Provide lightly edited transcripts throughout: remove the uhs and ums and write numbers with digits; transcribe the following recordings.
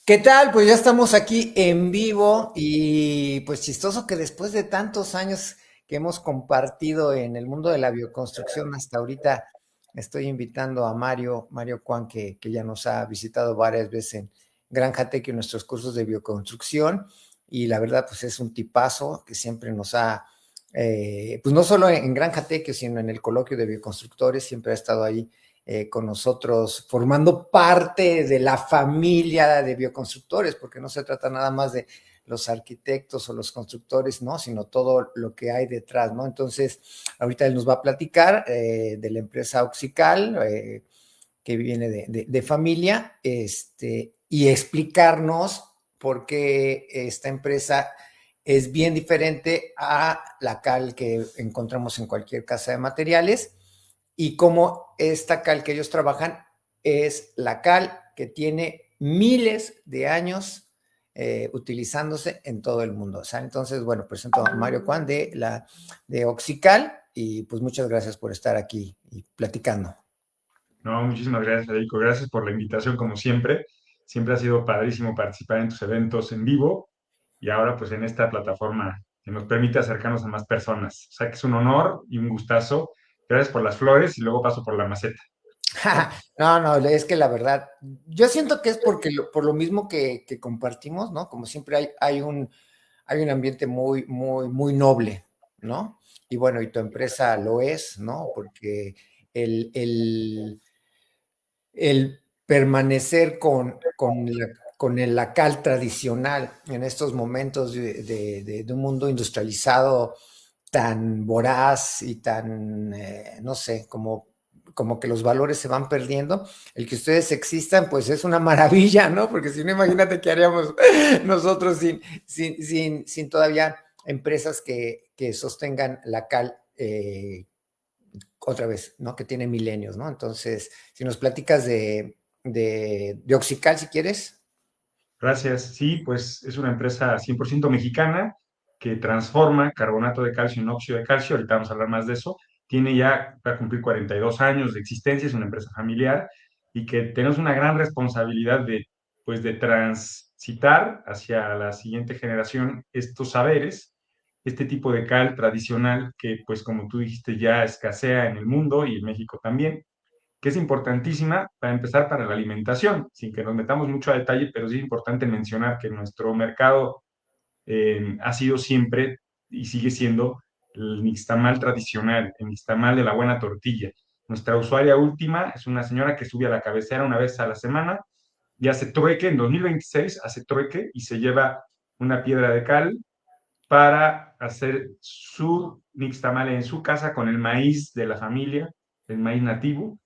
¿Qué tal? Pues ya estamos aquí en vivo y pues chistoso que después de tantos años que hemos compartido en el mundo de la bioconstrucción, hasta ahorita estoy invitando a Mario Juan, que ya nos ha visitado varias veces en Granja Tech y nuestros cursos de bioconstrucción, y la verdad pues es un tipazo que siempre nos ha, pues no solo en Granja Tech, sino en el coloquio de bioconstructores, siempre ha estado ahí con nosotros, formando parte de la familia de bioconstructores, porque no se trata nada más de los arquitectos o los constructores, ¿no? Sino todo lo que hay detrás, ¿no? Entonces, ahorita él nos va a platicar de la empresa Oxical, que viene de familia, y explicarnos por qué esta empresa es bien diferente a la cal que encontramos en cualquier casa de materiales y cómo esta cal que ellos trabajan es la cal que tiene miles de años utilizándose en todo el mundo. O sea, entonces, bueno, presento a Mario Juan de Oxical y pues muchas gracias por estar aquí y platicando. No, muchísimas gracias, Federico. Gracias por la invitación, como siempre. Siempre ha sido padrísimo participar en tus eventos en vivo y ahora pues en esta plataforma que nos permite acercarnos a más personas. O sea que es un honor y un gustazo. Gracias por las flores y luego paso por la maceta. No, no, es que la verdad, yo siento que es porque por lo mismo que compartimos, ¿no? Como siempre hay un ambiente muy noble, ¿no? Y bueno, y tu empresa lo es, ¿no? Porque el, el, el permanecer con la cal tradicional en estos momentos de un mundo industrializado tan voraz y tan, no sé, como que los valores se van perdiendo, el que ustedes existan, pues es una maravilla, ¿no? Porque si no, imagínate qué haríamos nosotros sin todavía empresas que sostengan la cal otra vez, ¿no? Que tiene milenios, ¿no? Entonces, si nos platicas de Oxical, si quieres. Gracias. Sí, pues es una empresa 100% mexicana que transforma carbonato de calcio en óxido de calcio. Ahorita vamos a hablar más de eso. Tiene ya, va a cumplir 42 años de existencia, es una empresa familiar y que tenemos una gran responsabilidad pues, de transitar hacia la siguiente generación estos saberes, este tipo de cal tradicional que, pues como tú dijiste, ya escasea en el mundo y en México también, que es importantísima para empezar para la alimentación, sin que nos metamos mucho a detalle, pero sí es importante mencionar que nuestro mercado ha sido siempre y sigue siendo el nixtamal tradicional, el nixtamal de la buena tortilla. Nuestra usuaria última es una señora que sube a la cabecera una vez a la semana y hace trueque, en 2026 hace trueque y se lleva una piedra de cal para hacer su nixtamal en su casa con el maíz de la familia, el maíz nativo,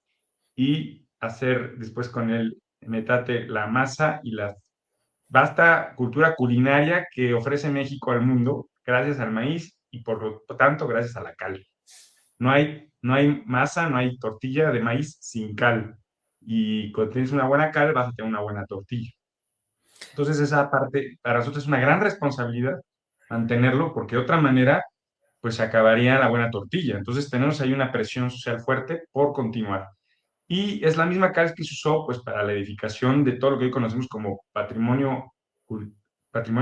y hacer después con el metate la masa y la vasta cultura culinaria que ofrece México al mundo gracias al maíz y por lo tanto gracias a la cal. No hay masa, no hay tortilla de maíz sin cal. Y cuando tienes una buena cal vas a tener una buena tortilla. Entonces esa parte para nosotros es una gran responsabilidad mantenerlo porque de otra manera pues se acabaría la buena tortilla. Entonces tenemos ahí una presión social fuerte por continuar. Y es la misma cal que se usó pues, para la edificación de todo lo que hoy conocemos como patrimonio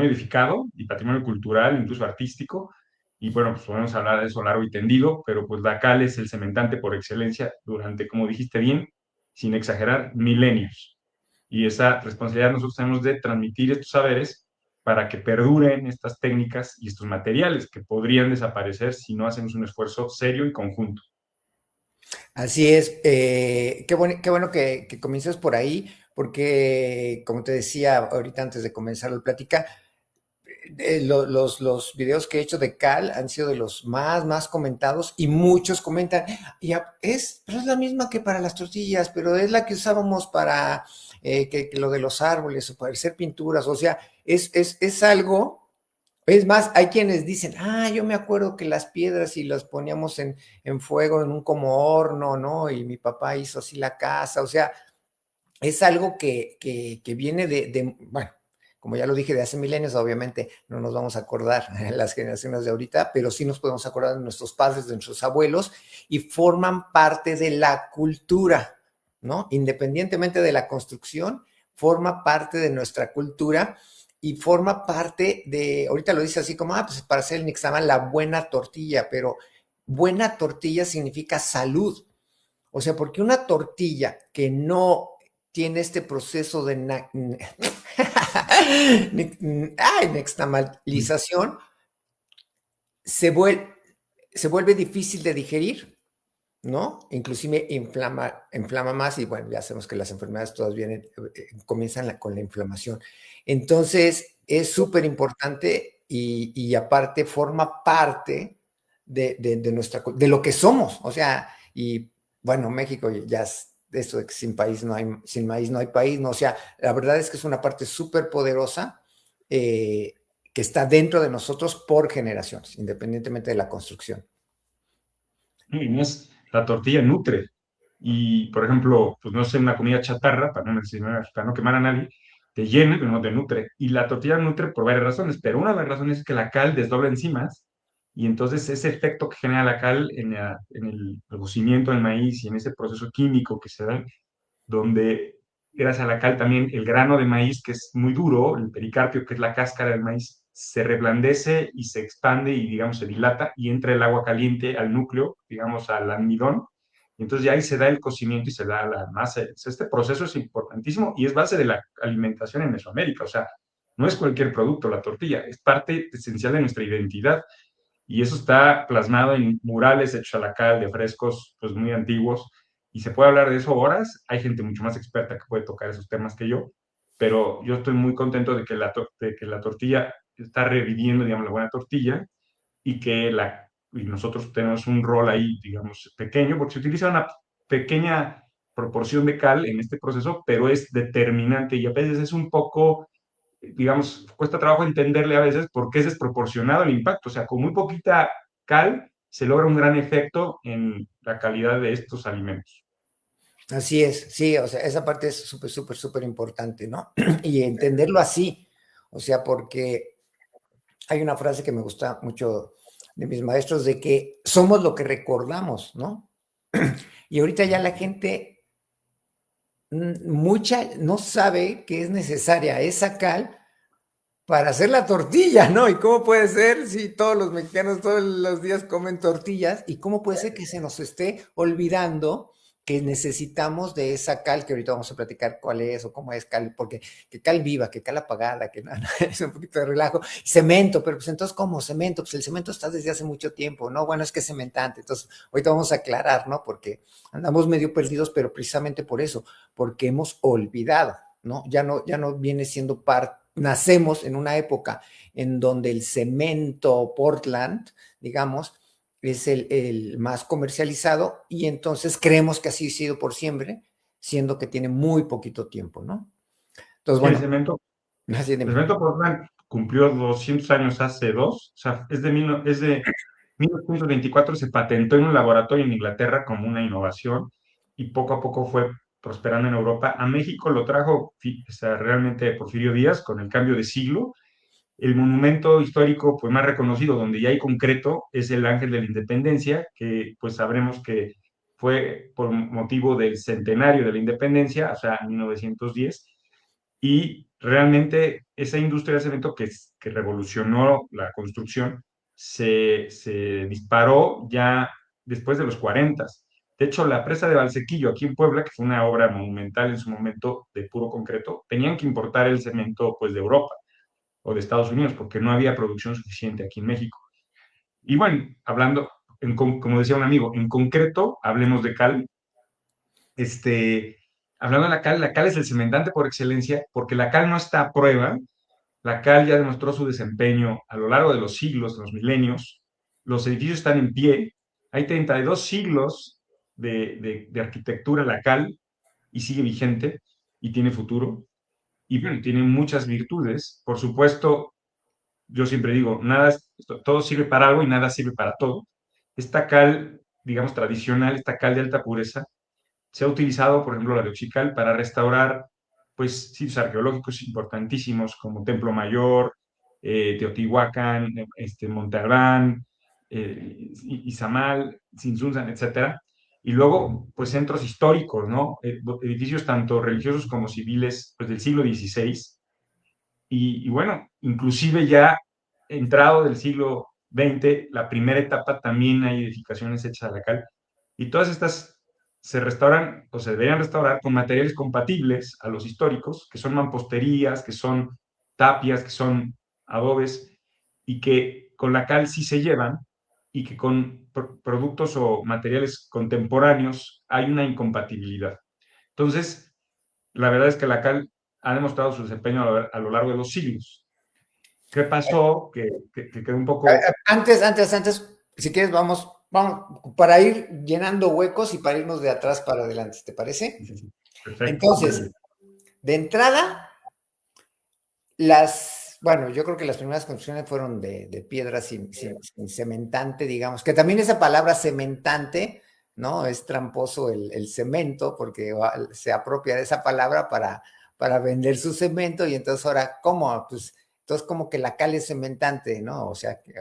edificado y patrimonio cultural, incluso artístico. Y bueno, pues podemos hablar de eso largo y tendido, pero pues la cal es el cementante por excelencia durante, como dijiste bien, sin exagerar, milenios. Y esa responsabilidad nosotros tenemos de transmitir estos saberes para que perduren estas técnicas y estos materiales que podrían desaparecer si no hacemos un esfuerzo serio y conjunto. Así es, qué bueno que comiences por ahí, porque como te decía ahorita antes de comenzar la plática, los videos que he hecho de Cal han sido de los más comentados y muchos comentan, pero es la misma que para las tortillas, pero es la que usábamos para que lo de los árboles o para hacer pinturas, o sea, es algo. Es más, hay quienes dicen, yo me acuerdo que las piedras y las poníamos en fuego en un como horno, ¿no? Y mi papá hizo así la casa, o sea, es algo que viene bueno, como ya lo dije, de hace milenios, obviamente no nos vamos a acordar las generaciones de ahorita, pero sí nos podemos acordar de nuestros padres, de nuestros abuelos, y forman parte de la cultura, ¿no? Independientemente de la construcción, forma parte de nuestra cultura y forma parte de, ahorita lo dice así como, pues para hacer el nixtamal, la buena tortilla, pero buena tortilla significa salud. O sea, porque una tortilla que no tiene este proceso de nixtamalización se vuelve, se vuelve difícil de digerir, ¿no? Inclusive inflama más y bueno, ya sabemos que las enfermedades todas vienen, comienzan con la inflamación. Entonces, es súper importante y aparte forma parte de lo que somos, o sea, y bueno, México ya es esto de que sin maíz no hay país, ¿no? O sea, la verdad es que es una parte súper poderosa que está dentro de nosotros por generaciones, independientemente de la construcción. Y no es, la tortilla nutre. Y, por ejemplo, pues no sé, una comida chatarra, para no quemar a nadie, te llena, pero no te nutre. Y la tortilla nutre por varias razones, pero una de las razones es que la cal desdobla enzimas y entonces ese efecto que genera la cal en el cocimiento del maíz y en ese proceso químico que se da donde gracias a la cal también el grano de maíz, que es muy duro, el pericarpio, que es la cáscara del maíz, se reblandece y se expande y, digamos, se dilata y entra el agua caliente al núcleo, digamos, al almidón. Y entonces ya ahí se da el cocimiento y se da la masa. Este proceso es importantísimo y es base de la alimentación en Mesoamérica. O sea, no es cualquier producto la tortilla, es parte esencial de nuestra identidad. Y eso está plasmado en murales hechos a la cal de frescos pues muy antiguos y se puede hablar de eso horas. Hay gente mucho más experta que puede tocar esos temas que yo, pero yo estoy muy contento de que de que la tortilla está reviviendo, digamos, la buena tortilla y que y nosotros tenemos un rol ahí, digamos, pequeño, porque se utiliza una pequeña proporción de cal en este proceso, pero es determinante y a veces es un poco, digamos, cuesta trabajo entenderle a veces por qué es desproporcionado el impacto. O sea, con muy poquita cal se logra un gran efecto en la calidad de estos alimentos. Así es, sí, o sea, esa parte es súper, súper, súper importante, ¿no? Y entenderlo así, o sea, porque hay una frase que me gusta mucho de mis maestros de que somos lo que recordamos, ¿no? Y ahorita ya la gente, mucha, no sabe que es necesaria esa cal para hacer la tortilla, ¿no? ¿Y cómo puede ser si todos los mexicanos todos los días comen tortillas? ¿Y cómo puede ser que se nos esté olvidando que necesitamos de esa cal que ahorita vamos a platicar cuál es o cómo es cal? Porque que cal viva, que cal apagada, que nada, es un poquito de relajo. Cemento, pero pues entonces, ¿cómo cemento? Pues el cemento está desde hace mucho tiempo, ¿no? Bueno, es que es cementante. Entonces, ahorita vamos a aclarar, ¿no? Porque andamos medio perdidos, pero precisamente por eso, porque hemos olvidado, ¿no? Ya no viene siendo parte, nacemos en una época en donde el cemento Portland, digamos, es el más comercializado y entonces creemos que así ha sido por siempre, siendo que tiene muy poquito tiempo, ¿no? Entonces, Sí, bueno, así el dime. cemento Portland cumplió 200 años hace dos, o sea, es de 1924, se patentó en un laboratorio en Inglaterra como una innovación y poco a poco fue prosperando en Europa. A México lo trajo o sea, realmente Porfirio Díaz con el cambio de siglo. El monumento histórico pues, más reconocido, donde ya hay concreto, es el Ángel de la Independencia, que pues sabremos que fue por motivo del centenario de la independencia, o sea, 1910, y realmente esa industria de cemento que revolucionó la construcción se disparó ya después de los 40. De hecho, la presa de Valsequillo aquí en Puebla, que fue una obra monumental en su momento de puro concreto, tenían que importar el cemento pues, de Europa o de Estados Unidos, porque no había producción suficiente aquí en México. Y bueno, hablando, como decía un amigo, en concreto, hablemos de cal. Este, hablando de la cal es el cementante por excelencia, porque la cal no está a prueba, la cal ya demostró su desempeño a lo largo de los siglos, de los milenios, los edificios están en pie, hay 32 siglos de arquitectura la cal y sigue vigente y tiene futuro. Y bueno, tiene muchas virtudes. Por supuesto, yo siempre digo, todo sirve para algo y nada sirve para todo. Esta cal, digamos, tradicional, esta cal de alta pureza, se ha utilizado, por ejemplo, la de Oxical para restaurar, pues, sitios arqueológicos importantísimos como Templo Mayor, Teotihuacán, Monte Albán, Izamal, Tzintzuntzan, etcétera. Y luego, pues centros históricos, ¿no? Edificios tanto religiosos como civiles, pues del siglo XVI. Y bueno, inclusive ya entrado del siglo XX, la primera etapa también hay edificaciones hechas a la cal. Y todas estas se restauran o se deberían restaurar con materiales compatibles a los históricos, que son mamposterías, que son tapias, que son adobes, y que con la cal sí se llevan, y que con productos o materiales contemporáneos hay una incompatibilidad. Entonces, la verdad es que la cal ha demostrado su desempeño a lo largo de los siglos. ¿Qué pasó? Que quedó un poco... Antes, si quieres, vamos, para ir llenando huecos y para irnos de atrás para adelante, ¿te parece? Perfecto. Entonces, de entrada, bueno, yo creo que las primeras construcciones fueron de piedra sin cementante, digamos, que también esa palabra cementante, ¿no? Es tramposo el cemento, porque se apropia de esa palabra para vender su cemento, y entonces ahora, ¿cómo? Pues, entonces como que la cal es cementante, ¿no? O sea, que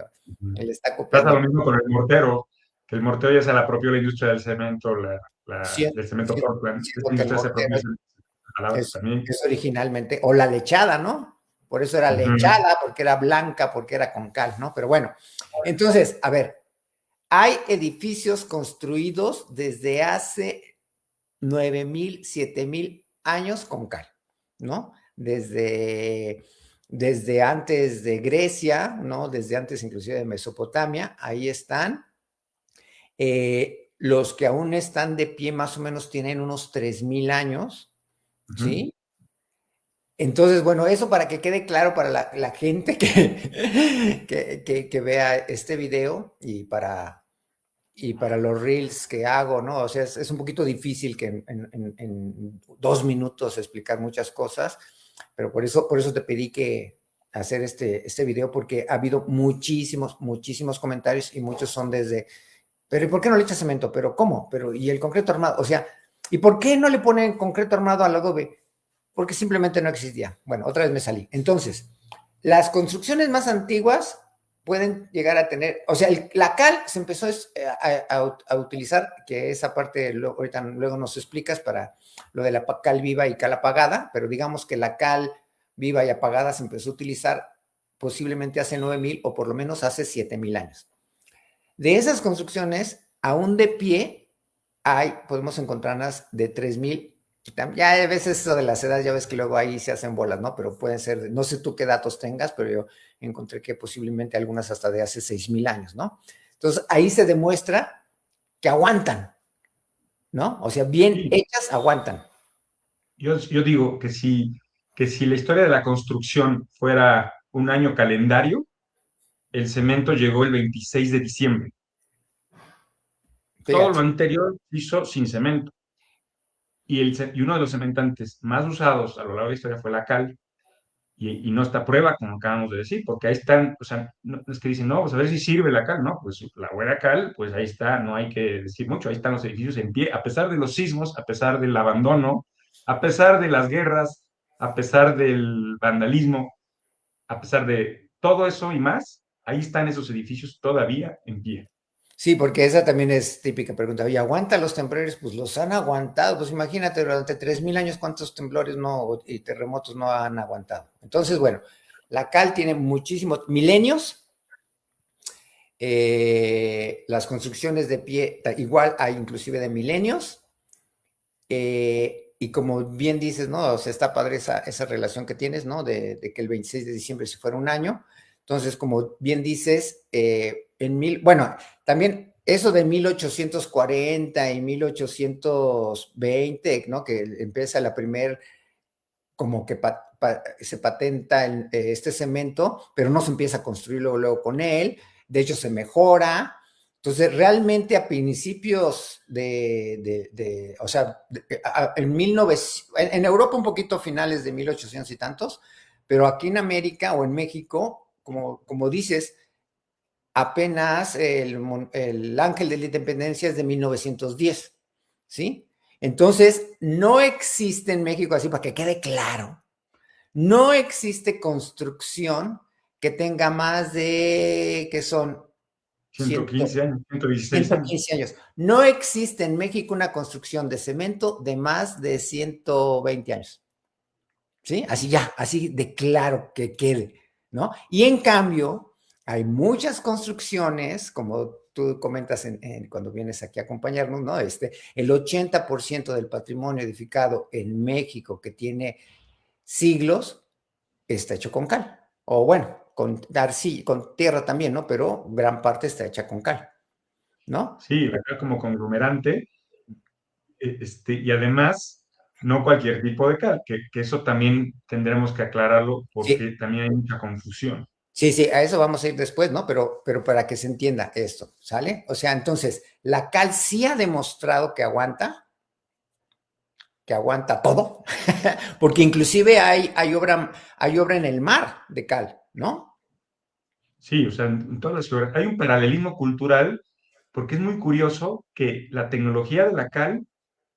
él está Pasa lo copiando. mismo con el mortero, que el mortero ya se la apropió la industria del cemento, Sí, del cemento sí, Portland. sí, Esta porque el industria se apropió mortero de esa palabra también. es originalmente, o la lechada, ¿no? Por eso era Ujú. lechada, porque era blanca, porque era con cal, ¿no? Pero bueno, entonces, a ver, hay edificios construidos desde hace 9,000, 7,000 años con cal, ¿no? Desde antes de Grecia, ¿no? Desde antes inclusive de Mesopotamia, ahí están. Los que aún están de pie más o menos tienen unos 3,000 años, Ujú. ¿sí? Entonces, bueno, eso para que quede claro para la gente que vea este video, y para los reels que hago, ¿no? O sea, es un poquito difícil que en 2 minutos explicar muchas cosas, pero por eso te pedí que hacer este video, porque ha habido muchísimos comentarios, y muchos son pero ¿y por qué no le echas cemento? ¿Pero cómo? Pero, ¿y el concreto armado? O sea, ¿y por qué no le ponen concreto armado al adobe? Porque simplemente no existía. Bueno, otra vez me salí. Entonces, las construcciones más antiguas pueden llegar a tener, o sea, la cal se empezó a utilizar, que esa parte ahorita luego nos explicas, para lo de la cal viva y cal apagada, pero digamos que la cal viva y apagada se empezó a utilizar posiblemente hace 9,000, o por lo menos hace 7,000 años. De esas construcciones, aún de pie, podemos encontrarlas de 3,000. Ya a veces eso de las edades, ya ves que luego ahí se hacen bolas, ¿no? Pero pueden ser, no sé tú qué datos tengas, pero yo encontré que posiblemente algunas hasta de hace 6,000 años, ¿no? Entonces ahí se demuestra que aguantan, ¿no? O sea, bien Sí, hechas, aguantan. yo digo que si la historia de la construcción fuera un año calendario, el cemento llegó el 26 de diciembre. Todo lo Fíjate. anterior hizo sin cemento. Y uno de los cementantes más usados a lo largo de la historia fue la cal, y no está a prueba, como acabamos de decir, porque ahí están, o sea, no, es que dicen, no, pues a ver si sirve la cal, no, pues la buena cal, pues ahí está, no hay que decir mucho, ahí están los edificios en pie, a pesar de los sismos, a pesar del abandono, a pesar de las guerras, a pesar del vandalismo, a pesar de todo eso y más, ahí están esos edificios todavía en pie. Sí, porque esa también es típica pregunta. Oye, ¿aguantan los temblores? Pues los han aguantado. Pues imagínate, durante 3,000 años, ¿cuántos temblores y terremotos no han aguantado? Entonces, bueno, la cal tiene muchísimos milenios. Las construcciones de pie, igual hay inclusive de milenios. Y como bien dices, ¿no? O sea, está padre esa relación que tienes, ¿no? De que el 26 de diciembre se fuera un año. Entonces, como bien dices, bueno, también eso de 1840 y 1820, ¿no? Que empieza como que se patenta este cemento, pero no se empieza a construir luego con él. De hecho, se mejora. Entonces, realmente a principios o sea, en 1900, en Europa un poquito finales de 1800 y tantos, pero aquí en América o en México, como dices, apenas el Ángel de la Independencia es de 1910, ¿sí? Entonces, no existe en México, así para que quede claro, no existe construcción que tenga más de, que son 100, 115 años, 116 años. 115 años. No existe en México una construcción de cemento de más de 120 años. ¿Sí? Así ya, así de claro que quede, ¿no? Y en cambio, hay muchas construcciones, como tú comentas cuando vienes aquí a acompañarnos, ¿no? El 80% del patrimonio edificado en México que tiene siglos está hecho con cal. O bueno, con tierra también, ¿no? Pero gran parte está hecha con cal, ¿no? Sí, la cal como conglomerante, y además, no cualquier tipo de cal, que eso también tendremos que aclararlo Sí, porque también hay mucha confusión. sí, sí, a eso vamos a ir después, ¿no? Pero para que se entienda esto, ¿sale? O sea, entonces, la cal sí ha demostrado que aguanta todo, porque inclusive hay obra en el mar de cal, ¿no? Sí, o sea, en todas las hay un paralelismo cultural porque es muy curioso que la tecnología de la cal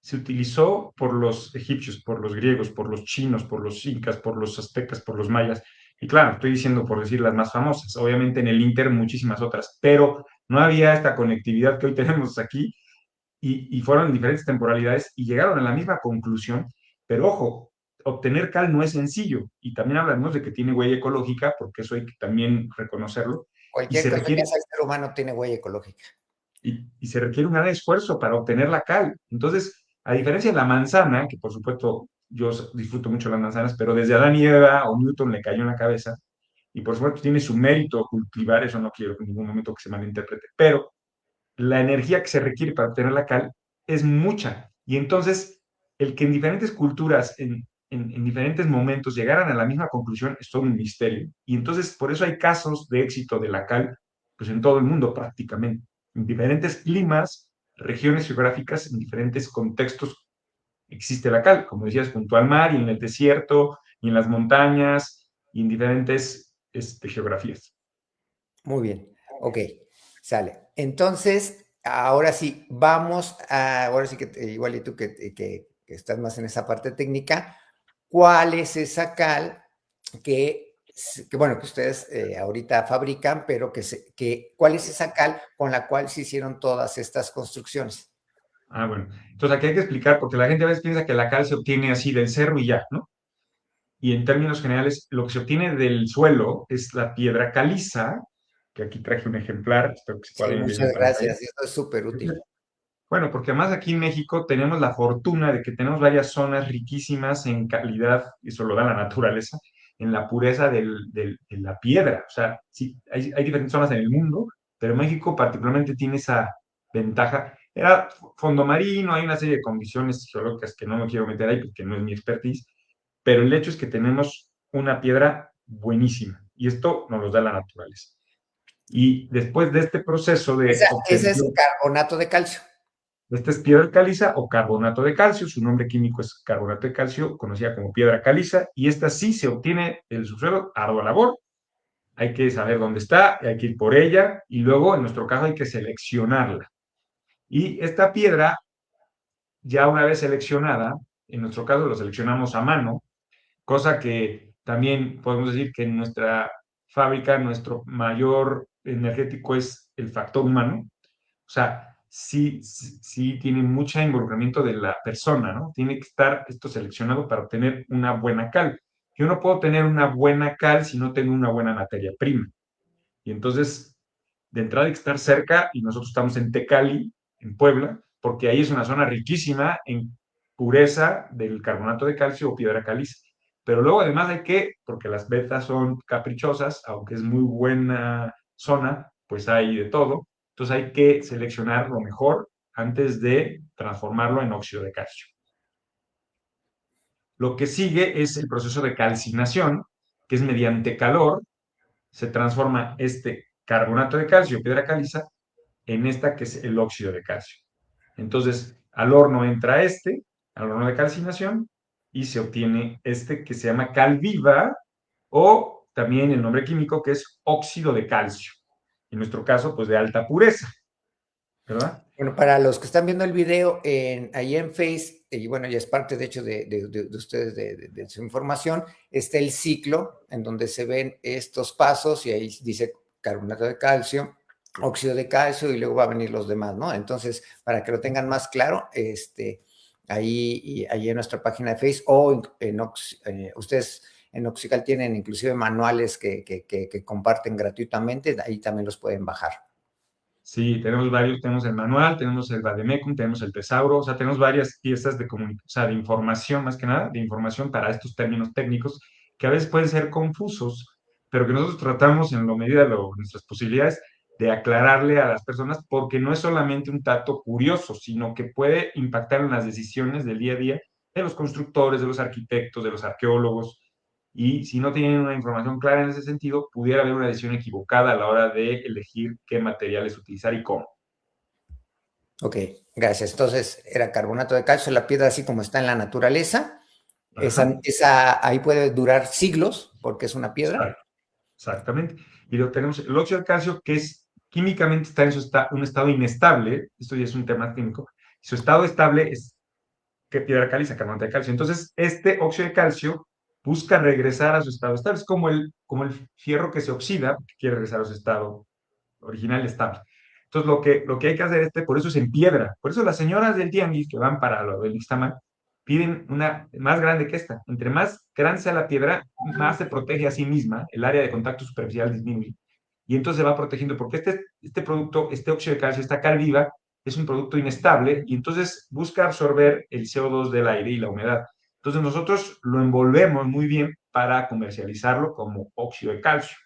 se utilizó por los egipcios, por los griegos, por los chinos, por los incas, por los aztecas, por los mayas. Y claro, estoy diciendo por decir las más famosas. Obviamente en el Inter muchísimas otras, pero no había esta conectividad que hoy tenemos aquí y fueron en diferentes temporalidades y llegaron a la misma conclusión. Pero ojo, obtener cal no es sencillo y también hablamos de que tiene huella ecológica, porque eso hay que también reconocerlo, y Cualquier se cosa que requiere hace el ser humano tiene huella ecológica. y se requiere un gran esfuerzo para obtener la cal. Entonces, a diferencia de la manzana, que por supuesto yo disfruto mucho las manzanas, pero desde Adán y Eva o Newton le cayó en la cabeza, y por supuesto tiene su mérito cultivar, eso no quiero en ningún momento que se malinterprete, pero la energía que se requiere para obtener la cal es mucha. Y entonces, el que en diferentes culturas, en diferentes momentos, llegaran a la misma conclusión es todo un misterio. Y entonces, por eso hay casos de éxito de la cal, pues en todo el mundo prácticamente, en diferentes climas, regiones geográficas, en diferentes contextos existe la cal, como decías, junto al mar y en el desierto y en las montañas y en diferentes geografías. Muy bien, ok, sale. Entonces, ahora sí, ahora sí que igual y tú que estás más en esa parte técnica, ¿cuál es esa cal bueno, que ustedes ahorita fabrican, pero ¿cuál es esa cal con la cual se hicieron todas estas construcciones? Ah, bueno. Entonces aquí hay que explicar, porque la gente a veces piensa que la cal se obtiene así del cerro y ya, ¿no? Y en términos generales, lo que se obtiene del suelo es la piedra caliza, que aquí traje un ejemplar, espero que se pueda Sí, ver bien muchas en pantalla. gracias, esto es súper útil. Bueno, porque además aquí en México tenemos la fortuna de que tenemos varias zonas riquísimas en calidad, y eso lo da la naturaleza, en la pureza de la piedra. O sea, sí, hay diferentes zonas en el mundo, pero México particularmente tiene esa ventaja. Era fondo marino, hay una serie de condiciones geológicas que no me quiero meter ahí porque no es mi expertise, pero el hecho es que tenemos una piedra buenísima y esto nos lo da la naturaleza. Y después de este proceso de Ese es obtención, carbonato de calcio. esta es piedra caliza o carbonato de calcio, su nombre químico es carbonato de calcio, conocida como piedra caliza, y esta sí se obtiene del subsuelo, ardua labor, hay que saber dónde está, hay que ir por ella, y luego en nuestro caso hay que seleccionarla. Y esta piedra, ya una vez seleccionada, en nuestro caso lo seleccionamos a mano, cosa que también podemos decir que en nuestra fábrica nuestro mayor energético es el factor humano. O sea, sí tiene mucho involucramiento de la persona, ¿no? Tiene que estar esto seleccionado para obtener una buena cal. Yo no puedo tener una buena cal si no tengo una buena materia prima. Y entonces, de entrada hay que estar cerca, y nosotros estamos en Tecali, en Puebla, porque ahí es una zona riquísima en pureza del carbonato de calcio o piedra caliza. Pero luego además hay que, porque las vetas son caprichosas, aunque es muy buena zona, pues hay de todo. Entonces hay que seleccionar lo mejor antes de transformarlo en óxido de calcio. Lo que sigue es el proceso de calcinación, que es mediante calor, se transforma este carbonato de calcio, piedra caliza, en esta que es el óxido de calcio. Entonces, al horno entra al horno de calcinación, y se obtiene este que se llama cal viva, o también el nombre químico que es óxido de calcio. En nuestro caso, pues de alta pureza, ¿verdad? Bueno, para los que están viendo el video ahí en Face, y bueno, ya es parte de hecho de ustedes, de su información, está el ciclo en donde se ven estos pasos y ahí dice carbonato de calcio, óxido de calcio y luego va a venir los demás, ¿no? Entonces, para que lo tengan más claro, ahí en nuestra página de Facebook o ustedes en Oxical tienen inclusive manuales que comparten gratuitamente, ahí también los pueden bajar. Sí, tenemos varios, tenemos el manual, tenemos el Vademecum, tenemos el Tesauro, o sea, tenemos varias piezas de o sea, de información, más que nada, de información para estos términos técnicos que a veces pueden ser confusos, pero que nosotros tratamos en la medida de nuestras posibilidades de aclararle a las personas, porque no es solamente un dato curioso, sino que puede impactar en las decisiones del día a día de los constructores, de los arquitectos, de los arqueólogos, y si no tienen una información clara en ese sentido, pudiera haber una decisión equivocada a la hora de elegir qué materiales utilizar y cómo. Ok, gracias. Entonces, era carbonato de calcio, la piedra así como está en la naturaleza. Ajá, Esa ahí puede durar siglos porque es una piedra. exacto, exactamente. Y luego tenemos el óxido de calcio, que es químicamente está en un estado inestable. Esto ya es un tema químico. Su estado estable es que piedra caliza, carbonato de calcio. Entonces, este óxido de calcio busca regresar a su estado estable. Es como el fierro que se oxida, que quiere regresar a su estado original estable. Entonces, lo que hay que hacer por eso es en piedra. Por eso las señoras del tianguis que van para lo del Ixtamal piden una más grande que esta. Entre más grande sea la piedra, más se protege a sí misma, el área de contacto superficial disminuye. Y entonces se va protegiendo, porque este producto, este óxido de calcio, esta cal viva, es un producto inestable y entonces busca absorber el CO2 del aire y la humedad. Entonces nosotros lo envolvemos muy bien para comercializarlo como óxido de calcio.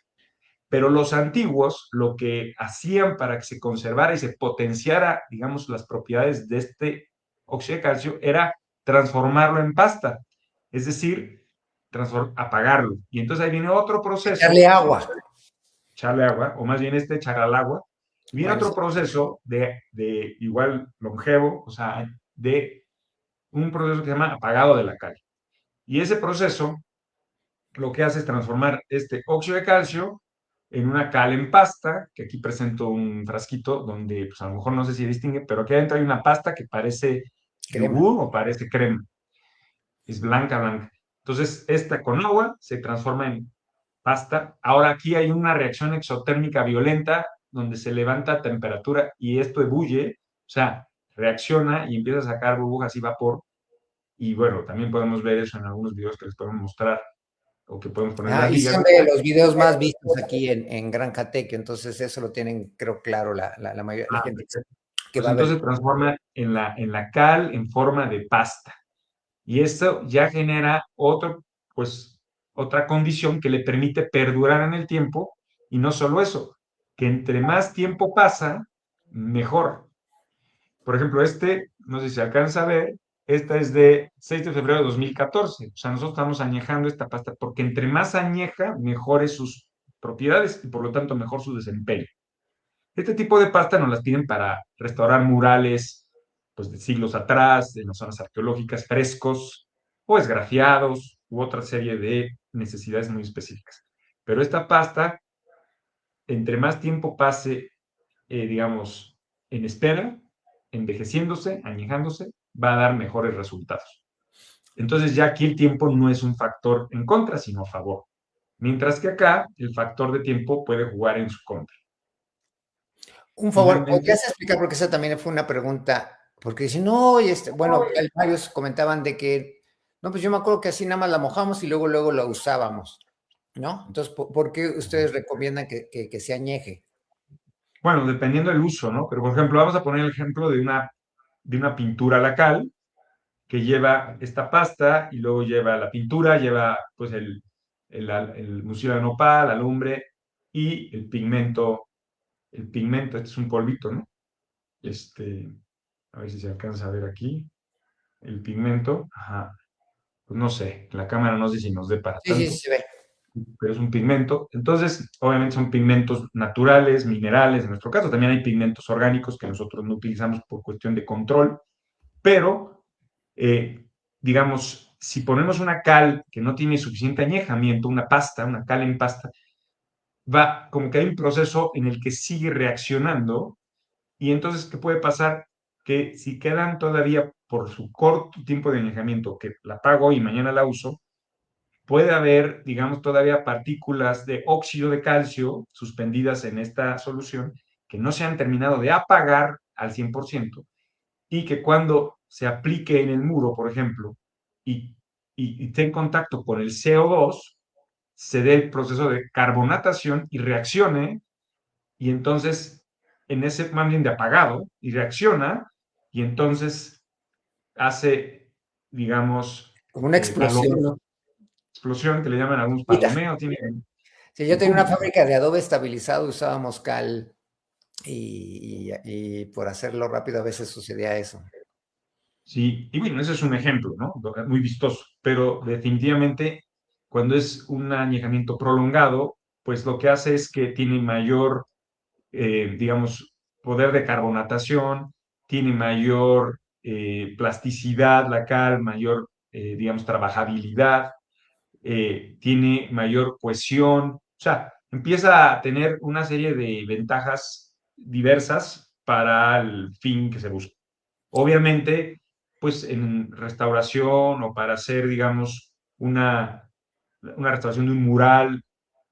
Pero los antiguos lo que hacían para que se conservara y se potenciara, digamos, las propiedades de este óxido de calcio era transformarlo en pasta, es decir, apagarlo. Y entonces ahí viene otro proceso, Echarle agua. echarle agua, o más bien echar al agua, y viene Bueno, otro sí. proceso de igual longevo, o sea, de un proceso que se llama apagado de la cal. Y ese proceso lo que hace es transformar este óxido de calcio en una cal en pasta, que aquí presento un frasquito donde, pues a lo mejor no sé si distingue, pero aquí adentro hay una pasta que parece Crema. yogur o parece crema, es blanca, blanca. Entonces, esta con agua se transforma en pasta. Ahora aquí hay una reacción exotérmica violenta donde se levanta a temperatura y esto ebulle, o sea, reacciona y empieza a sacar burbujas y vapor. Y bueno, también podemos ver eso en algunos videos que les podemos mostrar o que podemos poner Ah, las y ligas. son de los videos más vistos aquí en Gran Catequio, entonces eso lo tienen, creo, claro, la mayoría, la Ah, gente perfecto. que Pues va a ver. entonces transforma en la cal en forma de pasta. Y esto ya genera pues, otra condición que le permite perdurar en el tiempo. Y no solo eso, que entre más tiempo pasa, mejor. Por ejemplo, no sé si se alcanza a ver, esta es de 6 de febrero de 2014. O sea, nosotros estamos añejando esta pasta porque entre más añeja, mejores sus propiedades y por lo tanto mejor su desempeño. Este tipo de pasta nos las piden para restaurar murales pues, de siglos atrás, en las zonas arqueológicas, frescos o esgrafiados u otra serie de necesidades muy específicas. Pero esta pasta, entre más tiempo pase, digamos, en espera, envejeciéndose, añejándose, va a dar mejores resultados. Entonces ya aquí el tiempo no es un factor en contra, sino a favor. Mientras que acá el factor de tiempo puede jugar en su contra. Un favor, Finalmente, ¿podrías explicar? Porque esa también fue una pregunta, porque dicen, no, bueno, hay varios comentaban de que, no, pues yo me acuerdo que así nada más la mojamos y luego la usábamos, ¿no? Entonces, ¿por qué ustedes recomiendan que se añeje? bueno, dependiendo del uso, ¿no? Pero, por ejemplo, vamos a poner el ejemplo de una pintura lacal que lleva esta pasta y luego lleva la pintura, lleva pues el mucílago de nopal, la lumbre y el pigmento. El pigmento, este es un polvito, ¿no? Este, a ver si se alcanza a ver aquí. El pigmento, ajá, pues no sé, la cámara no sé si nos dé para Sí, sí, tanto, sí, se ve. pero es un pigmento. Entonces, obviamente son pigmentos naturales, minerales, en nuestro caso también hay pigmentos orgánicos que nosotros no utilizamos por cuestión de control, pero, eh, digamos, si ponemos una cal que no tiene suficiente añejamiento, una pasta, una cal en pasta, va como que hay un proceso en el que sigue reaccionando y entonces, ¿qué puede pasar? Que si quedan todavía por su corto tiempo de añejamiento, que la pago y mañana la uso, puede haber, digamos, todavía partículas de óxido de calcio suspendidas en esta solución que no se han terminado de apagar al 100% y que cuando se aplique en el muro, por ejemplo, y, y esté en contacto con el CO2, se dé el proceso de carbonatación y reaccione, y entonces en ese más bien de apagado, y reacciona, y entonces hace, digamos, Como una calor, explosión, ¿no? explosión, que le llaman algunos Mira, palomeo, tiene sí, yo un tenía una pum. fábrica de adobe estabilizado, usábamos cal y por hacerlo rápido a veces sucedía eso. Sí, y bueno, ese es un ejemplo, ¿no? Muy vistoso, pero definitivamente cuando es un añejamiento prolongado, pues lo que hace es que tiene mayor, digamos, poder de carbonatación, tiene mayor plasticidad la cal, mayor, digamos, trabajabilidad, tiene mayor cohesión, o sea, empieza a tener una serie de ventajas diversas para el fin que se busca. Obviamente, pues en restauración o para hacer, digamos, una restauración de un mural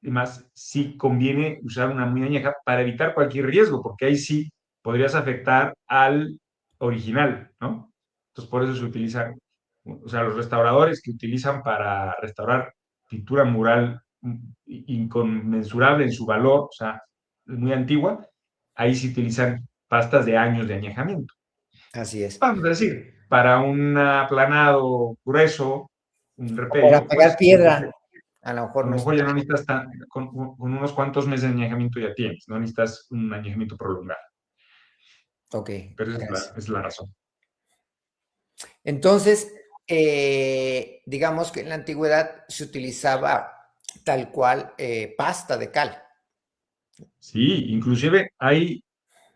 y más, sí conviene usar una muy añeja para evitar cualquier riesgo, porque ahí sí podrías afectar al original, ¿no? Entonces, por eso se utiliza, o sea, los restauradores que utilizan para restaurar pintura mural inconmensurable en su valor, o sea, muy antigua, ahí sí utilizan pastas de años de añejamiento. Así es. Vamos a decir, para un aplanado grueso, un O para repello, pegar pues piedra, a lo a mejor lo no es mejor ya no necesitas con unos cuantos meses de añejamiento ya tienes, no necesitas un añejamiento prolongado, ok, pero esa gracias. es la razón. Entonces, digamos que en la antigüedad se utilizaba tal cual pasta de cal. Sí, inclusive hay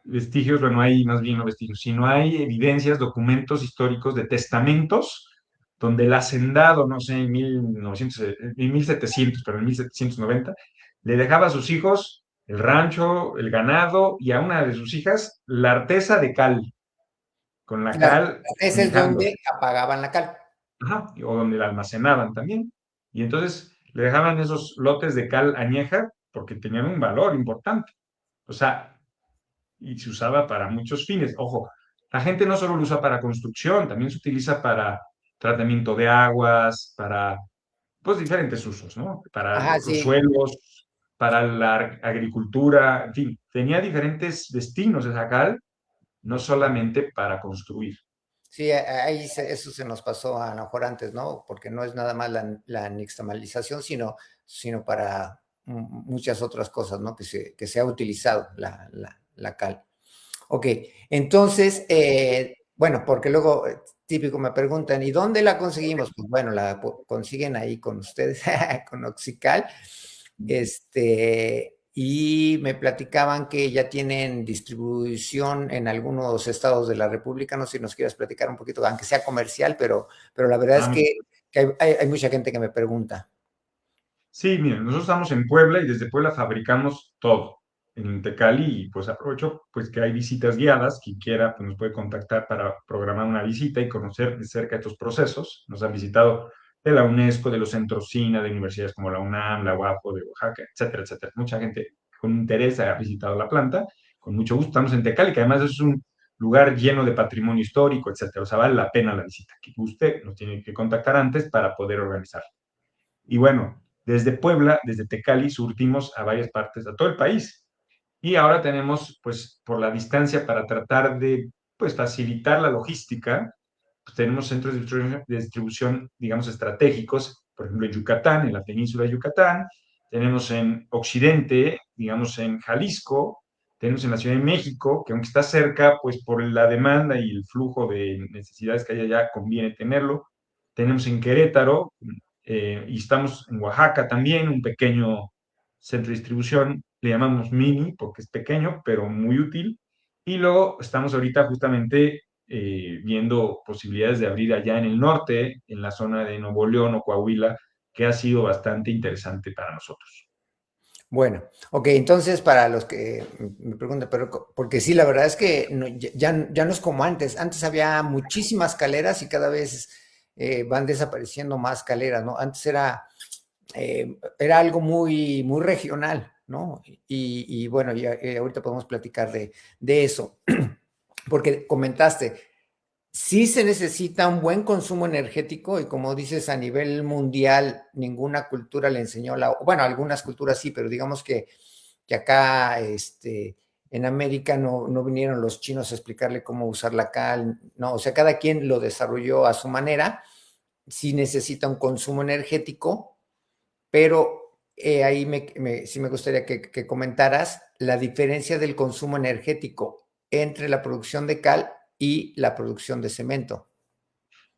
vestigios, bueno, hay más bien no vestigios, sino hay evidencias, documentos históricos de testamentos donde el hacendado, no sé, en 1900, en 1700, pero en 1790, le dejaba a sus hijos el rancho, el ganado y a una de sus hijas la artesa de cal, con la Claro, cal ese es añejando, donde apagaban la cal. ajá, o donde la almacenaban también. Y entonces le dejaban esos lotes de cal añeja porque tenían un valor importante. O sea, y se usaba para muchos fines. Ojo, la gente no solo lo usa para construcción, también se utiliza para tratamiento de aguas, para pues diferentes usos, ¿no? Para Ajá, los sí, suelos, para la agricultura, en fin, tenía diferentes destinos esa cal, no solamente para construir. sí, ahí eso se nos pasó a lo mejor antes, ¿no? Porque no es nada más la nixtamalización, sino para muchas otras cosas, ¿no? Que se ha utilizado la cal. Ok, entonces, bueno, porque luego típico me preguntan, ¿y dónde la conseguimos? Pues bueno, consiguen ahí con ustedes, con Oxical, y me platicaban que ya tienen distribución en algunos estados de la República, no sé si nos quieras platicar un poquito, aunque sea comercial, pero la verdad es Ah, que hay mucha gente que me pregunta. sí, miren, nosotros estamos en Puebla y desde Puebla fabricamos todo en Tecali y pues aprovecho pues que hay visitas guiadas, quien quiera pues nos puede contactar para programar una visita y conocer de cerca estos procesos. Nos han visitado de la UNESCO, de los centros SINA, de universidades como la UNAM, la UAPO de Oaxaca, etcétera, etcétera. Mucha gente con interés ha visitado la planta, con mucho gusto. Estamos en Tecali, que además es un lugar lleno de patrimonio histórico, etcétera. O sea, vale la pena la visita. Que usted nos tiene que contactar antes para poder organizar. Y bueno, desde Puebla, desde Tecali, surtimos a varias partes, a todo el país. Y ahora tenemos, pues, por la distancia para tratar de, pues, facilitar la logística, pues, tenemos centros de distribución, digamos, estratégicos, por ejemplo, en Yucatán, en la península de Yucatán, tenemos en Occidente, digamos, en Jalisco, tenemos en la Ciudad de México, que aunque está cerca, pues por la demanda y el flujo de necesidades que hay allá, conviene tenerlo. Tenemos en Querétaro, y estamos en Oaxaca también, un pequeño centro de distribución, le llamamos mini porque es pequeño, pero muy útil. Y luego estamos ahorita justamente viendo posibilidades de abrir allá en el norte, en la zona de Nuevo León o Coahuila, que ha sido bastante interesante para nosotros. Bueno, ok, entonces para los que me preguntan, pero porque sí, la verdad es que ya no es como antes. Antes había muchísimas caleras y cada vez van desapareciendo más caleras, ¿no? Antes era algo muy regional. ¿no? Y bueno, ya, ahorita podemos platicar de eso, porque comentaste, sí se necesita un buen consumo energético y como dices, a nivel mundial ninguna cultura le enseñó bueno, algunas culturas sí, pero digamos que acá en América no vinieron los chinos a explicarle cómo usar la cal, no, o sea, cada quien lo desarrolló a su manera, sí necesita un consumo energético, pero ahí sí me gustaría que comentaras la diferencia del consumo energético entre la producción de cal y la producción de cemento.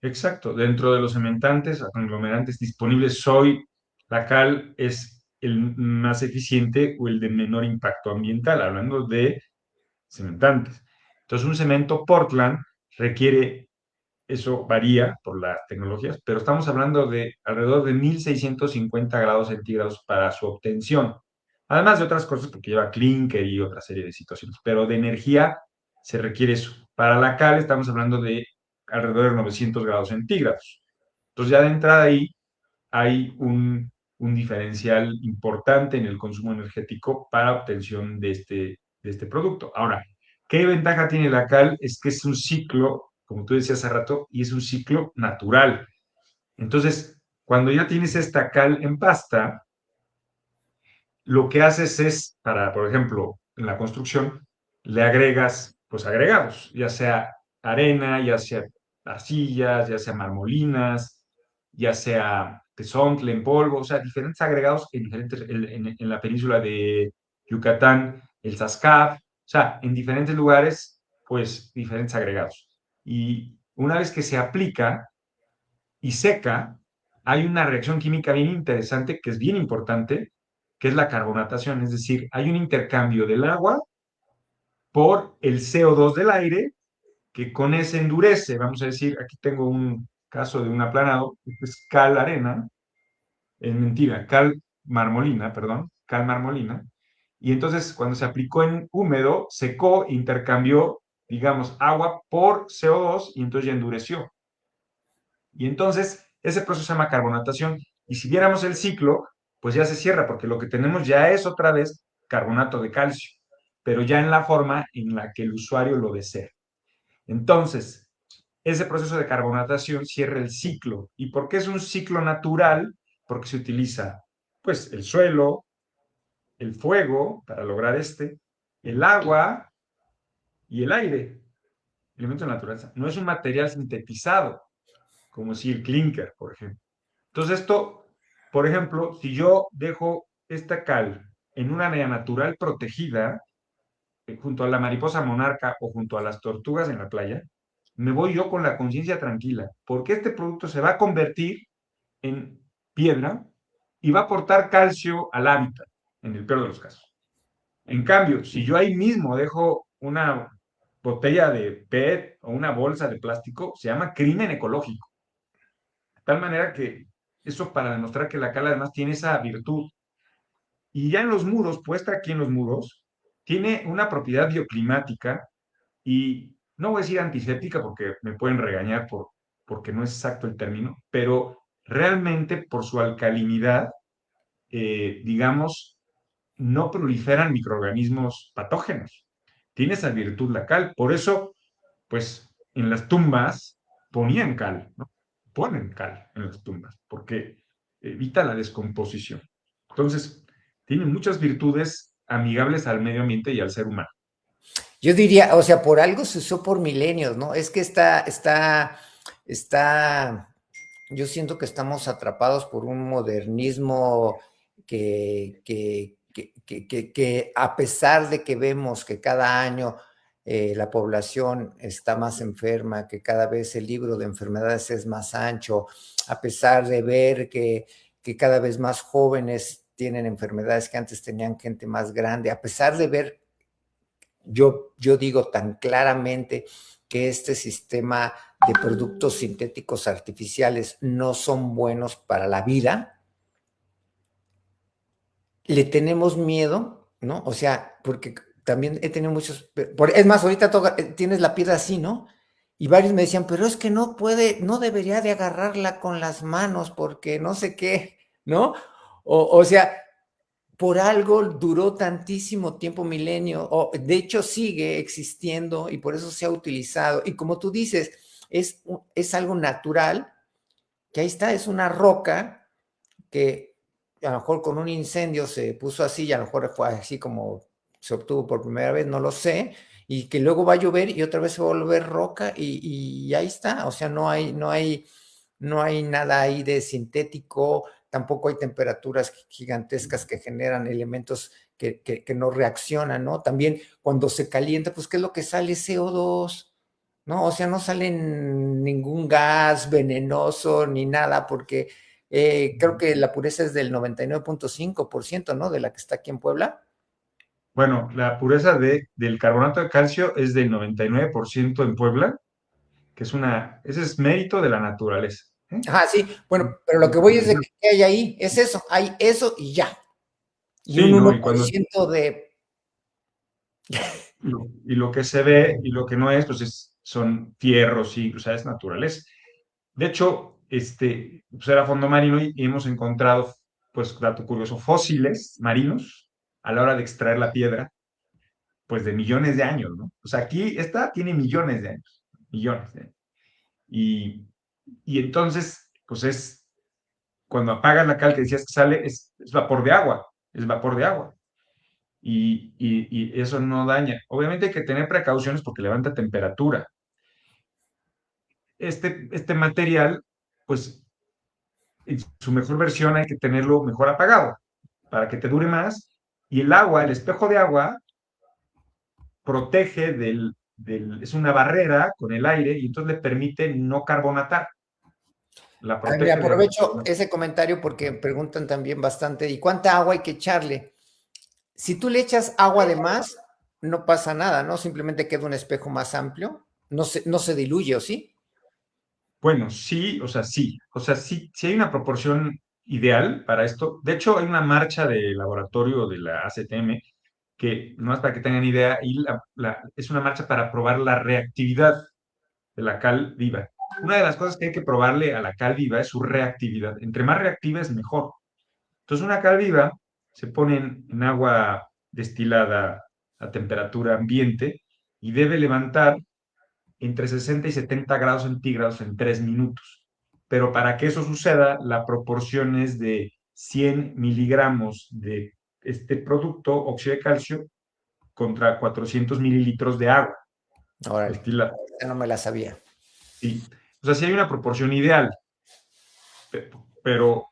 Exacto, dentro de los cementantes, aglomerantes disponibles hoy, la cal es el más eficiente o el de menor impacto ambiental, hablando de cementantes. Entonces, un cemento Portland requiere, eso varía por las tecnologías, pero estamos hablando de alrededor de 1650 grados centígrados para su obtención. Además de otras cosas, porque lleva clinker y otra serie de situaciones, pero de energía se requiere eso. Para la cal estamos hablando de alrededor de 900 grados centígrados. Entonces, ya de entrada ahí hay un diferencial importante en el consumo energético para obtención de este producto. Ahora, ¿qué ventaja tiene la cal? Es que es un ciclo, como tú decías hace rato, y es un ciclo natural. Entonces, cuando ya tienes esta cal en pasta, lo que haces es, para, por ejemplo, en la construcción, le agregas, pues agregados, ya sea arena, ya sea arcillas, ya sea marmolinas, ya sea tesontle en polvo, o sea, diferentes agregados en, diferentes, en la península de Yucatán, el Zascaf, o sea, en diferentes lugares, pues diferentes agregados. Y una vez que se aplica y seca, hay una reacción química bien interesante que es bien importante, que es la carbonatación, es decir, hay un intercambio del agua por el CO2 del aire, que con ese endurece, vamos a decir, aquí tengo un caso de un aplanado, este es cal arena, es mentira, cal marmolina, perdón, cal marmolina, y entonces cuando se aplicó en húmedo, secó, intercambió, digamos, agua por CO2 y entonces ya endureció. Y entonces ese proceso se llama carbonatación. Y si viéramos el ciclo, pues ya se cierra, porque lo que tenemos ya es otra vez carbonato de calcio, pero ya en la forma en la que el usuario lo desea. Entonces, ese proceso de carbonatación cierra el ciclo. ¿Y por qué es un ciclo natural? Porque se utiliza, pues, el suelo, el fuego para lograr el agua y el aire, elementos de naturaleza. No es un material sintetizado, como si el clinker, por ejemplo. Entonces esto, por ejemplo, si yo dejo esta cal en un área natural protegida, junto a la mariposa monarca o junto a las tortugas en la playa, me voy yo con la conciencia tranquila, porque este producto se va a convertir en piedra y va a aportar calcio al hábitat, en el peor de los casos. En cambio, si yo ahí mismo dejo una botella de PET o una bolsa de plástico, se llama crimen ecológico. De tal manera que eso para demostrar que la cal además tiene esa virtud. Y ya en los muros, puesta aquí en los muros, tiene una propiedad bioclimática y no voy a decir antiséptica porque me pueden regañar porque no es exacto el término, pero realmente por su alcalinidad, digamos, no proliferan microorganismos patógenos. Tiene esa virtud la cal. Por eso, pues, en las tumbas ponían cal, ¿no? Ponen cal en las tumbas, porque evita la descomposición. Entonces, tiene muchas virtudes amigables al medio ambiente y al ser humano. Yo diría, o sea, por algo se usó por milenios, ¿no? Es que yo siento que estamos atrapados por un modernismo que a pesar de que vemos que cada año la población está más enferma, que cada vez el libro de enfermedades es más ancho, a pesar de ver que cada vez más jóvenes tienen enfermedades que antes tenían gente más grande, a pesar de ver yo digo tan claramente que este sistema de productos sintéticos artificiales no son buenos para la vida, le tenemos miedo, ¿no? O sea, porque también he tenido muchos, es más, ahorita tienes la piedra así, ¿no? Y varios me decían, pero es que no puede, no debería de agarrarla con las manos porque no sé qué, ¿no? O sea, por algo duró tantísimo tiempo, milenio, o de hecho sigue existiendo y por eso se ha utilizado. Y como tú dices, es algo natural, que ahí está, es una roca que a lo mejor con un incendio se puso así y a lo mejor fue así como se obtuvo por primera vez, no lo sé, y que luego va a llover y otra vez se va a volver roca y ahí está, o sea, no hay nada ahí de sintético, tampoco hay temperaturas gigantescas que generan elementos que no reaccionan, ¿no? También cuando se calienta, pues, ¿qué es lo que sale? CO2, ¿no? O sea, no sale ningún gas venenoso ni nada, porque creo que la pureza es del 99.5%, ¿no? De la que está aquí en Puebla. Bueno, la pureza del carbonato de calcio es del 99% en Puebla, que ese es mérito de la naturaleza, ¿eh? Ajá, sí, bueno, pero lo que voy es de que ¿qué hay ahí? Es eso, hay eso y ya. Y un Sí, uno ¿no? Y por cuando ciento de... y lo que se ve y lo que no es, pues son fierros y, o sea, es naturaleza. De hecho, pues era fondo marino y hemos encontrado, pues, dato curioso, fósiles marinos a la hora de extraer la piedra, pues de millones de años, ¿no? O sea, aquí esta tiene millones de años. Y, y entonces, pues cuando apagas la cal que decías que sale, es vapor de agua, es vapor de agua. Y eso no daña. Obviamente hay que tener precauciones porque levanta temperatura. Este material, pues en su mejor versión hay que tenerlo mejor apagado para que te dure más. Y el agua, el espejo de agua, protege es una barrera con el aire y entonces le permite no carbonatar, la Ay, me protege de... aprovecho ese comentario porque preguntan también bastante, ¿y cuánta agua hay que echarle? Si tú le echas agua de más, no pasa nada, ¿no? Simplemente queda un espejo más amplio, no se diluye, ¿o sí? Bueno, sí, o sea, sí. O sea, sí, sí hay una proporción ideal para esto. De hecho, hay una marcha de laboratorio de la ACTM que, no es para que tengan idea, y es una marcha para probar la reactividad de la cal viva. Una de las cosas que hay que probarle a la cal viva es su reactividad. Entre más reactiva es mejor. Entonces, una cal viva se pone en agua destilada a temperatura ambiente y debe levantar entre 60 y 70 grados centígrados en 3 minutos. Pero para que eso suceda, la proporción es de 100 miligramos de este producto, óxido de calcio, contra 400 mililitros de agua Órale, destilada. esa no me la sabía. Sí. O sea, sí hay una proporción ideal, pero,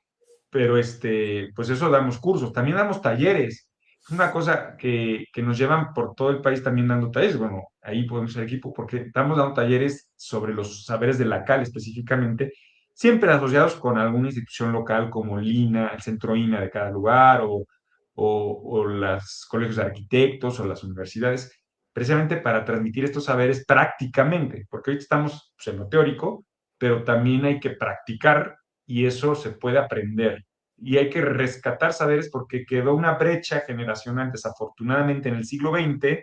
pues eso damos cursos, también damos talleres. Es una cosa que nos llevan por todo el país también dando talleres. Bueno, ahí podemos ser equipo porque estamos dando talleres sobre los saberes de la cal específicamente, siempre asociados con alguna institución local como el INA, el centro INA de cada lugar o los colegios de arquitectos o las universidades, precisamente para transmitir estos saberes prácticamente, porque hoy estamos pues, en lo teórico, pero también hay que practicar y eso se puede aprender. Y hay que rescatar saberes porque quedó una brecha generacional. Desafortunadamente, en el siglo XX,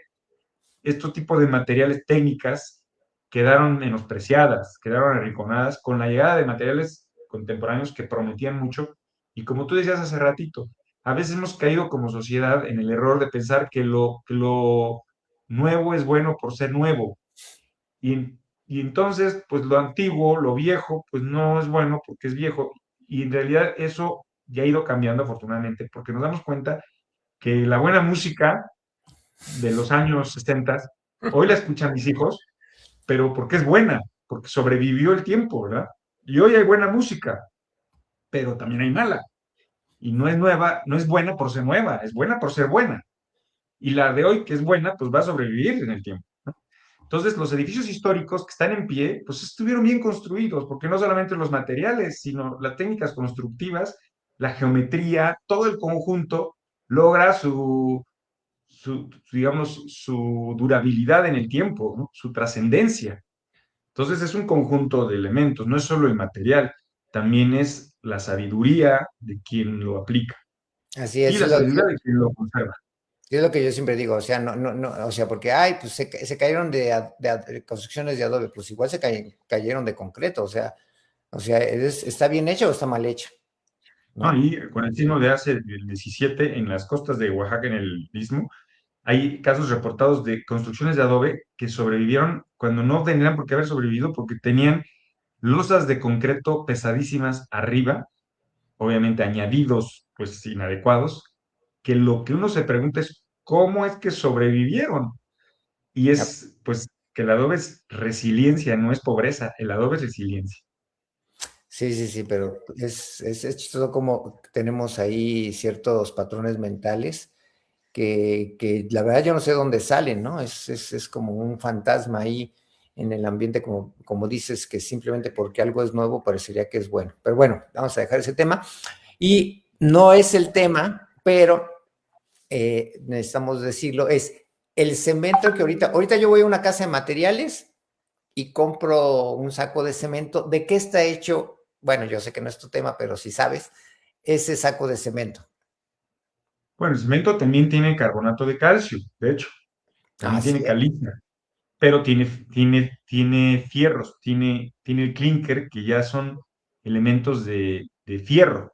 estos tipos de materiales técnicas quedaron menospreciadas, quedaron arrinconadas con la llegada de materiales contemporáneos que prometían mucho. Y como tú decías hace ratito, a veces hemos caído como sociedad en el error de pensar que lo nuevo es bueno por ser nuevo y, y entonces, pues lo antiguo, lo viejo, pues no es bueno porque es viejo. Y en realidad eso ya ha ido cambiando afortunadamente, porque nos damos cuenta que la buena música de los años 60, hoy la escuchan mis hijos, pero porque es buena, porque sobrevivió el tiempo, ¿verdad? Y hoy hay buena música, pero también hay mala. Y no es nueva, no es buena por ser nueva, es buena por ser buena. Y la de hoy, que es buena, pues va a sobrevivir en el tiempo. Entonces, los edificios históricos que están en pie, pues estuvieron bien construidos, porque no solamente los materiales, sino las técnicas constructivas, la geometría, todo el conjunto logra digamos, su durabilidad en el tiempo, ¿no? Su trascendencia. Entonces, es un conjunto de elementos, no es solo el material, también es la sabiduría de quien lo aplica Así y la sabiduría de quien lo conserva. es lo que yo siempre digo, o sea, o sea, porque, ay, pues se cayeron de construcciones de adobe, pues igual cayeron de concreto, o sea, está bien hecha o está mal hecha. No, ¿no? y con el sismo de hace el 17 en las costas de Oaxaca, en el Istmo, hay casos reportados de construcciones de adobe que sobrevivieron cuando no tendrían por qué haber sobrevivido porque tenían losas de concreto pesadísimas arriba, obviamente añadidos pues inadecuados, que lo que uno se pregunta es cómo es que sobrevivieron. Y Ah, es pues que el adobe es resiliencia, no es pobreza, el adobe es resiliencia. sí, sí, sí, pero es chistoso como tenemos ahí ciertos patrones mentales que la verdad yo no sé dónde salen, ¿no? Es como un fantasma ahí en el ambiente, como dices, que simplemente porque algo es nuevo parecería que es bueno. Pero bueno, vamos a dejar ese tema. Y no es el tema, pero necesitamos decirlo, es el cemento que ahorita yo voy a una casa de materiales y compro un saco de cemento. ¿De qué está hecho? Bueno, yo sé que no es tu tema, pero si sabes, ese saco de cemento. Bueno, el cemento también tiene carbonato de calcio, de hecho, también Así tiene es. caliza, pero tiene fierros, tiene el clinker, que ya son elementos de fierro,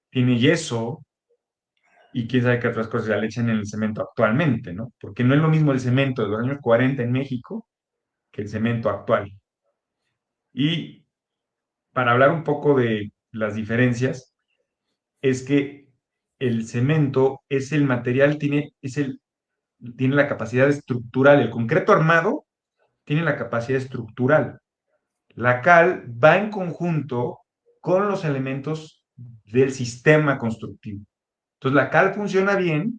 tiene yeso y quién sabe qué otras cosas ya le echan en el cemento actualmente, ¿no? Porque no es lo mismo el cemento de los años 40 en México que el cemento actual. Y para hablar un poco de las diferencias, es que el cemento es el material, tiene la capacidad estructural, el concreto armado tiene la capacidad estructural. La cal va en conjunto con los elementos del sistema constructivo. Entonces la cal funciona bien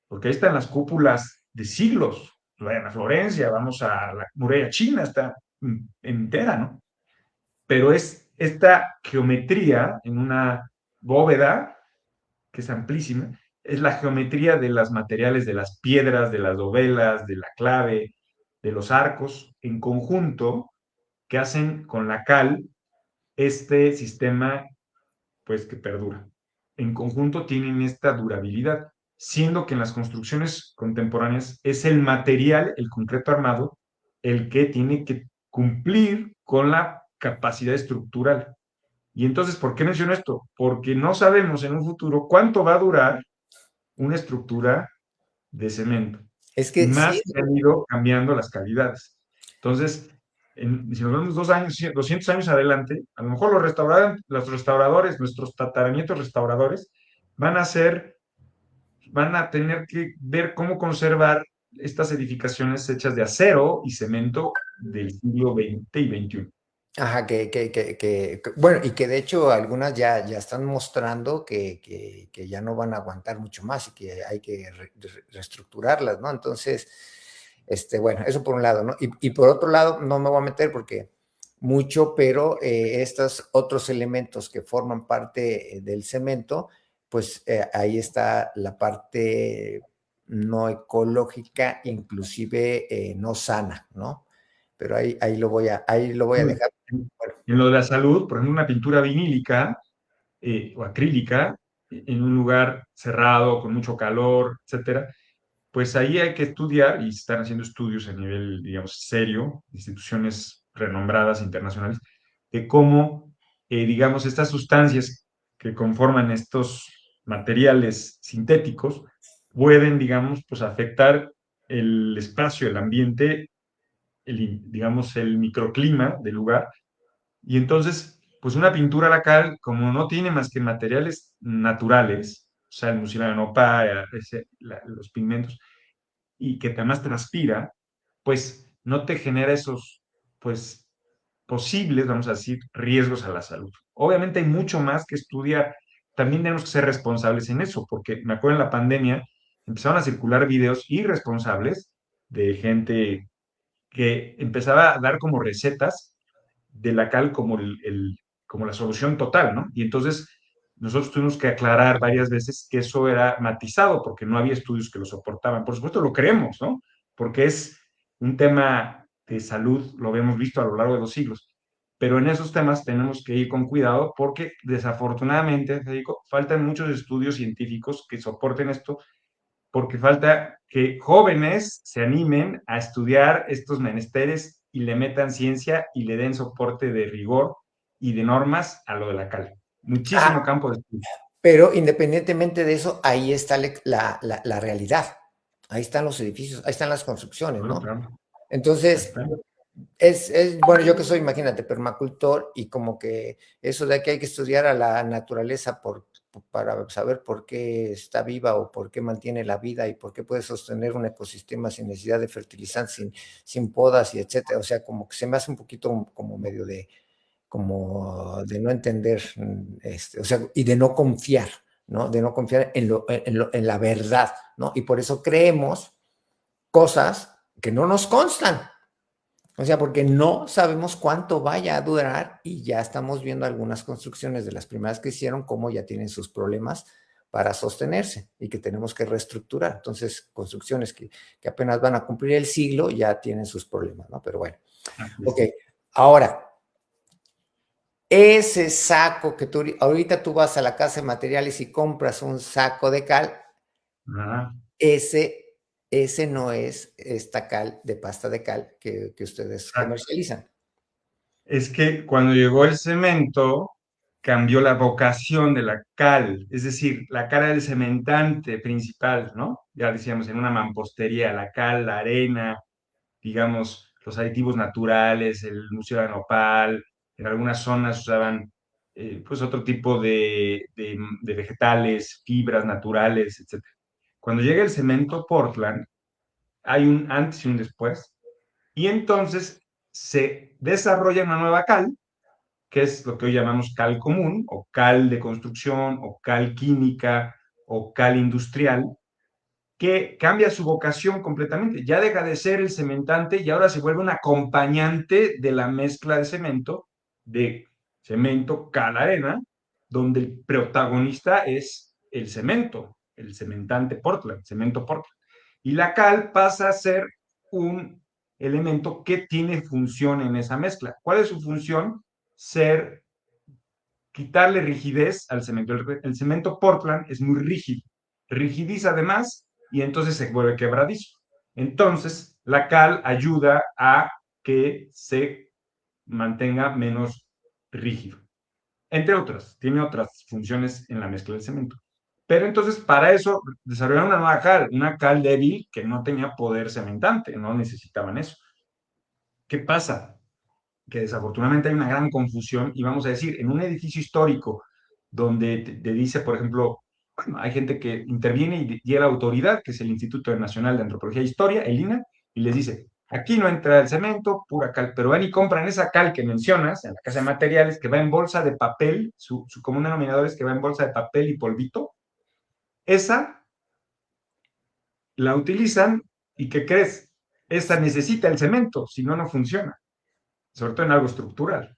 porque ahí están las cúpulas de siglos. Vayan a Florencia, vamos a la muralla china, está entera, ¿no? Pero es esta geometría en una bóveda, que es amplísima, es la geometría de los materiales, de las piedras, de las dovelas, de la clave, de los arcos, en conjunto, que hacen con la cal este sistema pues que perdura. En conjunto tienen esta durabilidad, siendo que en las construcciones contemporáneas es el material, el concreto armado, el que tiene que cumplir con la capacidad estructural. Y entonces, ¿por qué menciono esto? Porque no sabemos en un futuro cuánto va a durar una estructura de cemento. Es Y que sí, más que han ido cambiando las calidades. Entonces, si nos vemos 2 años, 200 años adelante, a lo mejor los restauradores, nuestros tataranietos restauradores, van a ser, van a tener que ver cómo conservar estas edificaciones hechas de acero y cemento del siglo XX y XXI. ajá, bueno, y que de hecho algunas ya están mostrando que ya no van a aguantar mucho más y que hay que reestructurarlas, ¿no? Entonces, bueno, eso por un lado, ¿no? Y por otro lado, no me voy a meter porque mucho, pero estos otros elementos que forman parte del cemento, pues ahí está la parte no ecológica, inclusive no sana, ¿no? Pero ahí lo voy a dejar. Bueno, En lo de la salud, por ejemplo, una pintura vinílica o acrílica en un lugar cerrado, con mucho calor, etcétera, pues ahí hay que estudiar y están haciendo estudios a nivel, digamos, serio, instituciones renombradas internacionales, de cómo, digamos, estas sustancias que conforman estos materiales sintéticos pueden, digamos, pues afectar el espacio, el ambiente, digamos, el microclima del lugar. Y entonces, pues una pintura a la cal, como no tiene más que materiales naturales, o sea, el mucilagro no para, los pigmentos, y que además transpira, pues no te genera esos, pues, posibles, vamos a decir, riesgos a la salud. Obviamente hay mucho más que estudiar. También tenemos que ser responsables en eso, porque me acuerdo en la pandemia empezaron a circular videos irresponsables de gente que empezaba a dar como recetas de la cal como, como la solución total, ¿no? Y entonces nosotros tuvimos que aclarar varias veces que eso era matizado porque no había estudios que lo soportaban. Por supuesto lo creemos, ¿no? Porque es un tema de salud, lo hemos visto a lo largo de los siglos. Pero en esos temas tenemos que ir con cuidado porque desafortunadamente, Federico, faltan muchos estudios científicos que soporten esto porque falta que jóvenes se animen a estudiar estos menesteres y le metan ciencia y le den soporte de rigor y de normas a lo de la cal. ah, Muchísimo campo de estudio. Pero independientemente de eso, ahí está la realidad. Ahí están los edificios, ahí están las construcciones, Claro, ¿no? claro. Ahí Entonces, está. bueno, yo que soy, imagínate, permacultor y como que eso de que hay que estudiar a la naturaleza para saber por qué está viva o por qué mantiene la vida y por qué puede sostener un ecosistema sin necesidad de fertilizantes, sin podas y etcétera. O sea, como que se me hace un poquito como medio como de no entender, o sea, y de no confiar, ¿no? De no confiar en la verdad, ¿no? Y por eso creemos cosas que no nos constan. O sea, porque no sabemos cuánto vaya a durar y ya estamos viendo algunas construcciones de las primeras que hicieron, cómo ya tienen sus problemas para sostenerse y que tenemos que reestructurar. Entonces, construcciones que apenas van a cumplir el siglo ya tienen sus problemas, ¿no? Pero bueno, Así ok. es. Ahora, ese saco que tú, ahorita tú vas a la casa de materiales y compras un saco de cal, Ah, ese, ese no es esta cal de pasta de cal que ustedes exacto. comercializan. Es que cuando llegó el cemento, cambió la vocación de la cal, es decir, la cal era el cementante principal, ¿no? Ya decíamos, en una mampostería, la cal, la arena, digamos, los aditivos naturales, el museo de nopal, en algunas zonas usaban pues otro tipo de vegetales, fibras naturales, etcétera. Cuando llega el cemento Portland, hay un antes y un después, y entonces se desarrolla una nueva cal, que es lo que hoy llamamos cal común, o cal de construcción, o cal química, o cal industrial, que cambia su vocación completamente. Ya deja de ser el cementante y ahora se vuelve un acompañante de la mezcla de cemento, cal, arena, donde el protagonista es el cementante Portland, cemento Portland. Y la cal pasa a ser un elemento que tiene función en esa mezcla. ¿Cuál es su función? Ser quitarle rigidez al cemento. El cemento Portland es muy rígido, rigidiza además y entonces se vuelve quebradizo. Entonces, la cal ayuda a que se mantenga menos rígido. Entre otras, tiene otras funciones en la mezcla del cemento. Pero entonces, para eso, desarrollaron una cal débil que no tenía poder cementante, no necesitaban eso. ¿Qué pasa? Que desafortunadamente hay una gran confusión y vamos a decir, en un edificio histórico donde te dice, por ejemplo, bueno, hay gente que interviene y llega la autoridad, que es el Instituto Nacional de Antropología e Historia, el INAH, y les dice, aquí no entra el cemento, pura cal, pero van y compran esa cal que mencionas en la casa de materiales, que va en bolsa de papel, su común denominador es que va en bolsa de papel y polvito, esa la utilizan y ¿qué crees? Esa necesita el cemento, si no, no funciona, sobre todo en algo estructural.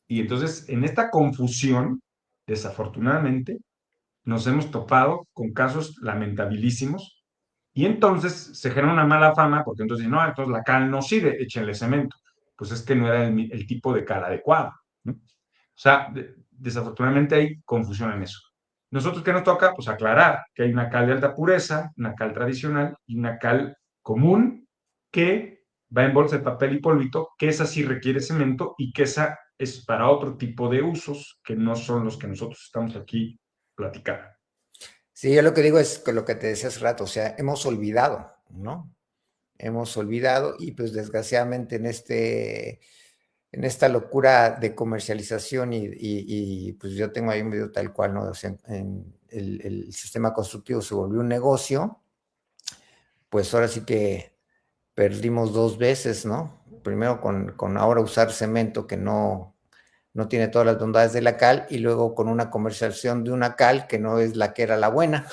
Y entonces, en esta confusión, desafortunadamente, nos hemos topado con casos lamentabilísimos y entonces se genera una mala fama porque entonces, no, entonces la cal no sirve, échenle cemento. Pues es que no era el tipo de cal adecuado, ¿no? O sea, desafortunadamente hay confusión en eso. Nosotros, ¿qué nos toca? Pues aclarar que hay una cal de alta pureza, una cal tradicional y una cal común que va en bolsa de papel y polvito, que esa sí requiere cemento y que esa es para otro tipo de usos que no son los que nosotros estamos aquí platicando. Sí, yo lo que digo es que lo que te decía hace rato, o sea, hemos olvidado, ¿no? Hemos olvidado y pues desgraciadamente en esta locura de comercialización pues yo tengo ahí un video tal cual, ¿no? O sea, el sistema constructivo se volvió un negocio, pues ahora sí que perdimos dos veces, ¿no? Primero con ahora usar cemento que no tiene todas las bondades de la cal y luego con una comercialización de una cal que no es la que era la buena.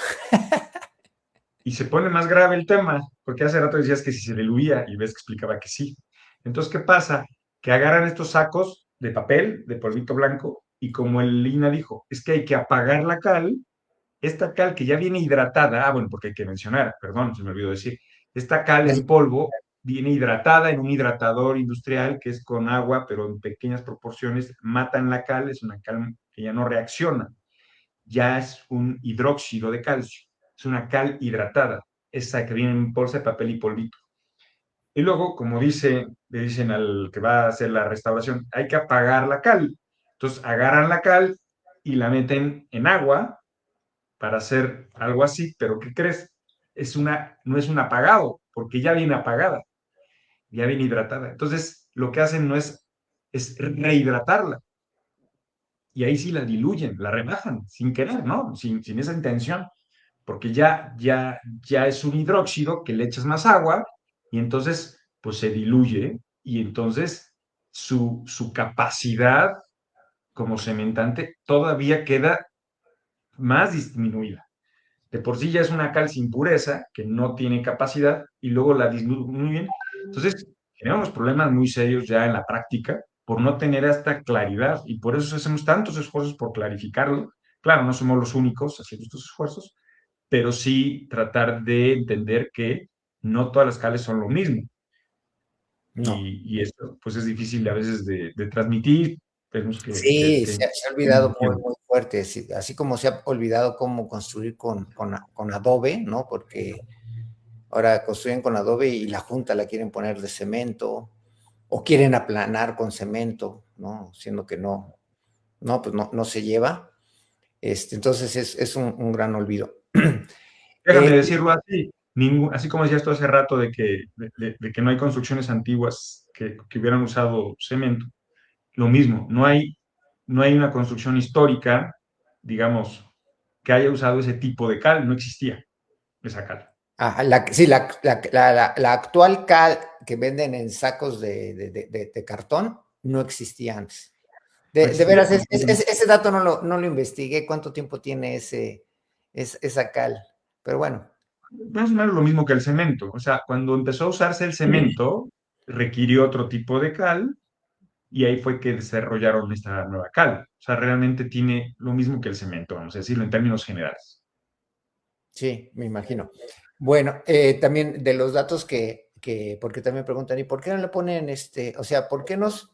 Y se pone más grave el tema, porque hace rato decías que si se diluía y ves que explicaba que sí. Entonces, ¿qué pasa? Que agarran estos sacos de papel, de polvito blanco, y como el Lina dijo, es que hay que apagar la cal, esta cal que ya viene hidratada, bueno, porque hay que mencionar, perdón, se me olvidó decir, esta cal en polvo viene hidratada en un hidratador industrial que es con agua, pero en pequeñas proporciones, matan la cal, es una cal que ya no reacciona, ya es un hidróxido de calcio, es una cal hidratada, esa que viene en bolsa de papel y polvito. Y luego, como le dicen al que va a hacer la restauración, hay que apagar la cal. Entonces agarran la cal, y la meten en agua para hacer algo así, pero ¿qué crees? No es un apagado, porque ya viene apagada, ya viene hidratada. Entonces, lo que hacen no es rehidratarla, y ahí sí la diluyen, la rebajan, sin querer, ¿no? Sin esa intención, porque ya es un hidróxido que le echas más agua, y entonces, pues se diluye, y entonces su capacidad como cementante todavía queda más disminuida. De por sí ya es una cal sin pureza, que no tiene capacidad, y luego la disminuyen. Entonces, tenemos problemas muy serios ya en la práctica por no tener esta claridad, y por eso hacemos tantos esfuerzos por clarificarlo. Claro, no somos los únicos haciendo estos esfuerzos, pero sí tratar de entender que no todas las cales son lo mismo. No. Y esto, pues es difícil a veces de transmitir. Tenemos Sí, se ha olvidado muy, que muy fuerte, sí, así como se ha olvidado cómo construir con adobe, ¿no? Porque ahora construyen con adobe y la junta la quieren poner de cemento o quieren aplanar con cemento, ¿no? Siendo que pues no se lleva. Entonces es un gran olvido. Déjame Eh, decirlo así, así como decías tú hace rato de que no hay construcciones antiguas que hubieran usado cemento, lo mismo, no hay una construcción histórica, digamos, que haya usado ese tipo de cal, no existía esa cal. sí, la actual cal que venden en sacos de cartón no existía antes. No De existía. veras, ese dato no lo investigué, cuánto tiempo tiene esa cal. Pero bueno, Más o menos lo mismo que el cemento. O sea, cuando empezó a usarse el cemento, requirió otro tipo de cal, y ahí fue que desarrollaron esta nueva cal. O sea, realmente tiene lo mismo que el cemento, vamos a decirlo en términos generales. sí, me imagino. Bueno, también de los datos porque también preguntan, ¿y por qué no le ponen o sea, por qué nos,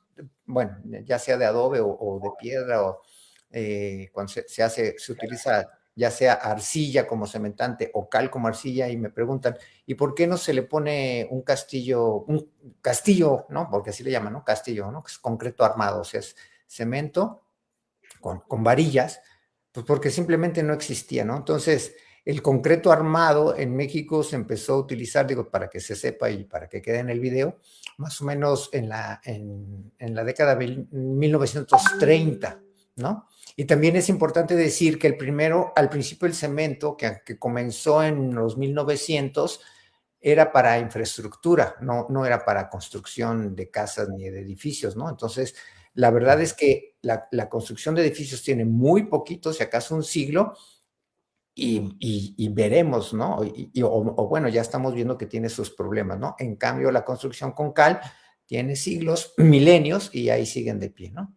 bueno, ya sea de adobe o de piedra o cuando se utiliza ya sea arcilla como cementante o cal como arcilla y me preguntan, ¿y por qué no se le pone un castillo, ¿no? Porque así le llaman, ¿no? Castillo, ¿no? Que es concreto armado, o sea, es cemento con varillas, pues porque simplemente no existía, ¿no? Entonces, el concreto armado en México se empezó a utilizar, digo, para que se sepa y para que quede en el video, más o menos en la década de 1930, ¿no? Y también es importante decir que al principio el cemento, que comenzó en los 1900, era para infraestructura, no era para construcción de casas ni de edificios, ¿no? Entonces, la verdad es que la construcción de edificios tiene muy poquito, si acaso un siglo, y veremos, ¿no? O bueno, ya estamos viendo que tiene sus problemas, ¿no? En cambio, la construcción con cal tiene siglos, milenios, y ahí siguen de pie, ¿no?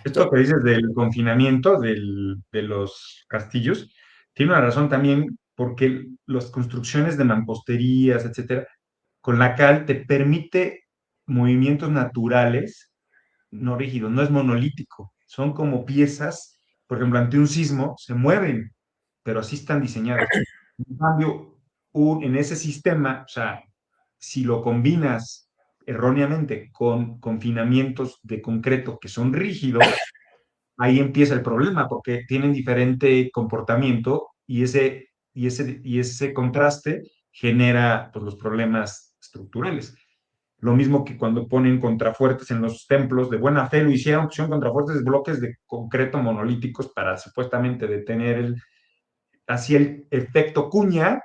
Esto que dices del confinamiento de los castillos, tiene una razón también, porque las construcciones de mamposterías, etcétera, con la cal te permite movimientos naturales, no rígidos, no es monolítico, son como piezas, por ejemplo, ante un sismo se mueven, pero así están diseñados. En cambio, en ese sistema, o sea, si lo combinas erróneamente con confinamientos de concreto que son rígidos, ahí empieza el problema, porque tienen diferente comportamiento, y ese contraste genera, pues, los problemas estructurales. Lo mismo que cuando ponen contrafuertes en los templos, de buena fe lo hicieron, pusieron contrafuertes de bloques de concreto monolíticos para supuestamente detener así el efecto cuña,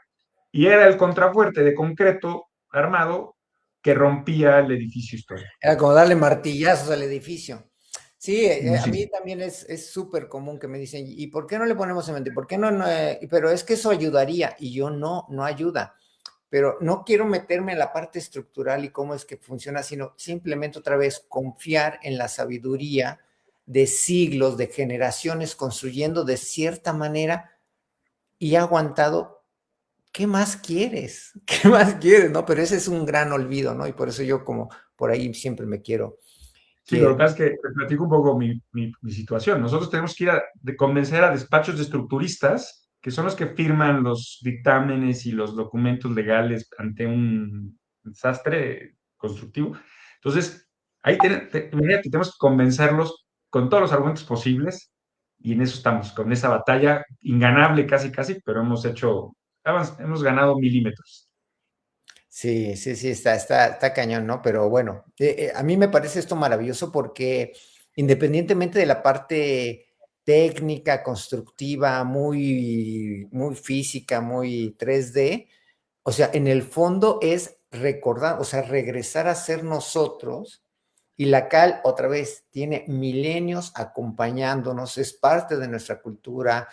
y era el contrafuerte de concreto armado que rompía el edificio histórico. Era como darle martillazos al edificio. Sí, a Sí. mí también es súper común que me dicen, ¿y por qué no le ponemos cemento? ¿Y por qué no? Pero es que eso ayudaría, y yo no ayuda. Pero no quiero meterme en la parte estructural y cómo es que funciona, sino simplemente otra vez confiar en la sabiduría de siglos, de generaciones construyendo de cierta manera y ha aguantado. ¿Qué más quieres? ¿Qué más quieres? ¿No? Pero ese es un gran olvido, ¿no? Y por eso yo como por ahí siempre me quiero, Sí, lo que quiero. pasa es que te platico un poco mi situación. Nosotros tenemos que ir de convencer a despachos de estructuristas, que son los que firman los dictámenes y los documentos legales ante un desastre constructivo. Entonces, imagínate, tenemos que convencerlos con todos los argumentos posibles, y en eso estamos, con esa batalla inganable casi, casi, pero hemos ganado milímetros. Sí, sí, sí, está cañón, ¿no? Pero bueno, a mí me parece esto maravilloso porque independientemente de la parte técnica, constructiva, muy física, muy 3D, o sea, en el fondo es recordar, o sea, regresar a ser nosotros. Y la cal, otra vez, tiene milenios acompañándonos, es parte de nuestra cultura,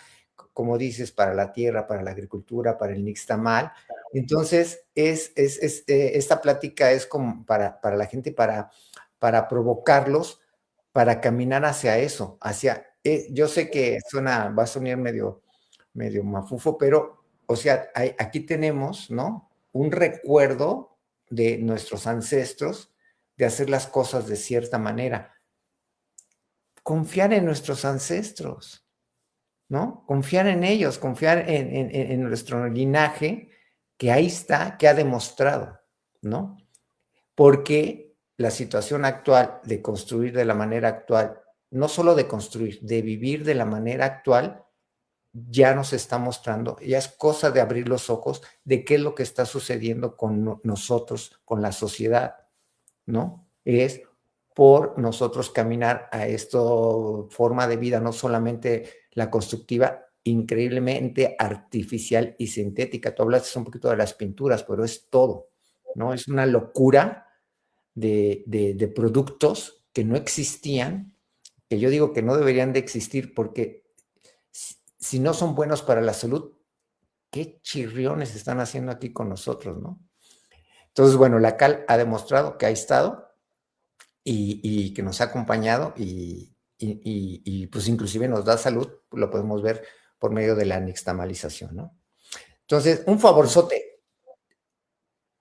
como dices, para la tierra, para la agricultura, para el nixtamal. Entonces, esta plática es como para la gente, para provocarlos, para caminar hacia eso, yo sé que va a sonar medio mafufo, pero, o sea, aquí tenemos, ¿no? Un recuerdo de nuestros ancestros de hacer las cosas de cierta manera. Confiar en nuestros ancestros, ¿no? Confiar en ellos, confiar en nuestro linaje, que ahí está, que ha demostrado, ¿no? Porque la situación actual de construir de la manera actual, no solo de construir, de vivir de la manera actual, ya nos está mostrando, ya es cosa de abrir los ojos de qué es lo que está sucediendo con nosotros, con la sociedad, ¿no? Es por nosotros caminar a esta forma de vida, no solamente la constructiva, increíblemente artificial y sintética. Tú hablaste un poquito de las pinturas, pero es todo, ¿no? Es una locura de productos que no existían, que yo digo que no deberían de existir porque si no son buenos para la salud, qué chirriones están haciendo aquí con nosotros, ¿no? Entonces, bueno, la cal ha demostrado que ha estado y que nos ha acompañado y, pues inclusive nos da salud, lo podemos ver por medio de la nixtamalización, ¿no? Entonces, un favorzote,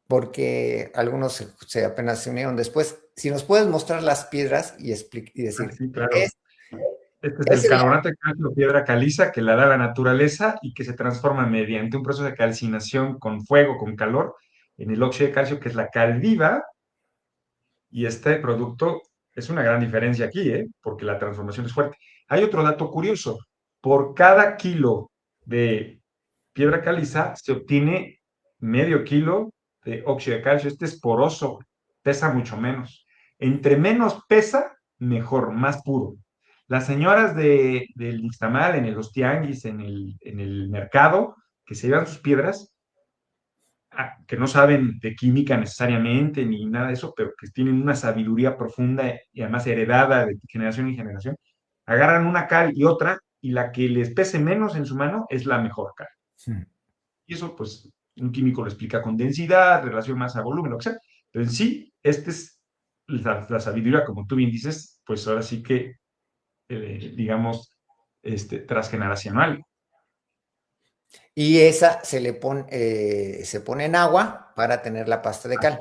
porque algunos apenas se unieron después. Si nos puedes mostrar las piedras y Ah, decir, sí, claro. es, Este es es el el, carbonato de calcio, piedra caliza, que la da la naturaleza y que se transforma mediante un proceso de calcinación con fuego, con calor, en el óxido de calcio, que es la cal viva, y este producto es una gran diferencia aquí, ¿eh? Porque la transformación es fuerte. Hay otro dato curioso. Por cada kilo de piedra caliza se obtiene medio kilo de óxido de calcio. Este es poroso, pesa mucho menos. Entre menos pesa, mejor, más puro. Las señoras del Nixtamal, en los tianguis, en el mercado, que se llevan sus piedras, que no saben de química necesariamente ni nada de eso, pero que tienen una sabiduría profunda y además heredada de generación en generación, agarran una cal y otra y la que les pese menos en su mano es la mejor cal. Y eso, pues, un químico lo explica con densidad, relación masa-volumen, lo que sea. Pero en sí, este es la sabiduría, como tú bien dices, pues ahora sí que, digamos, transgeneracional. y esa se pone en agua para tener la pasta de cal.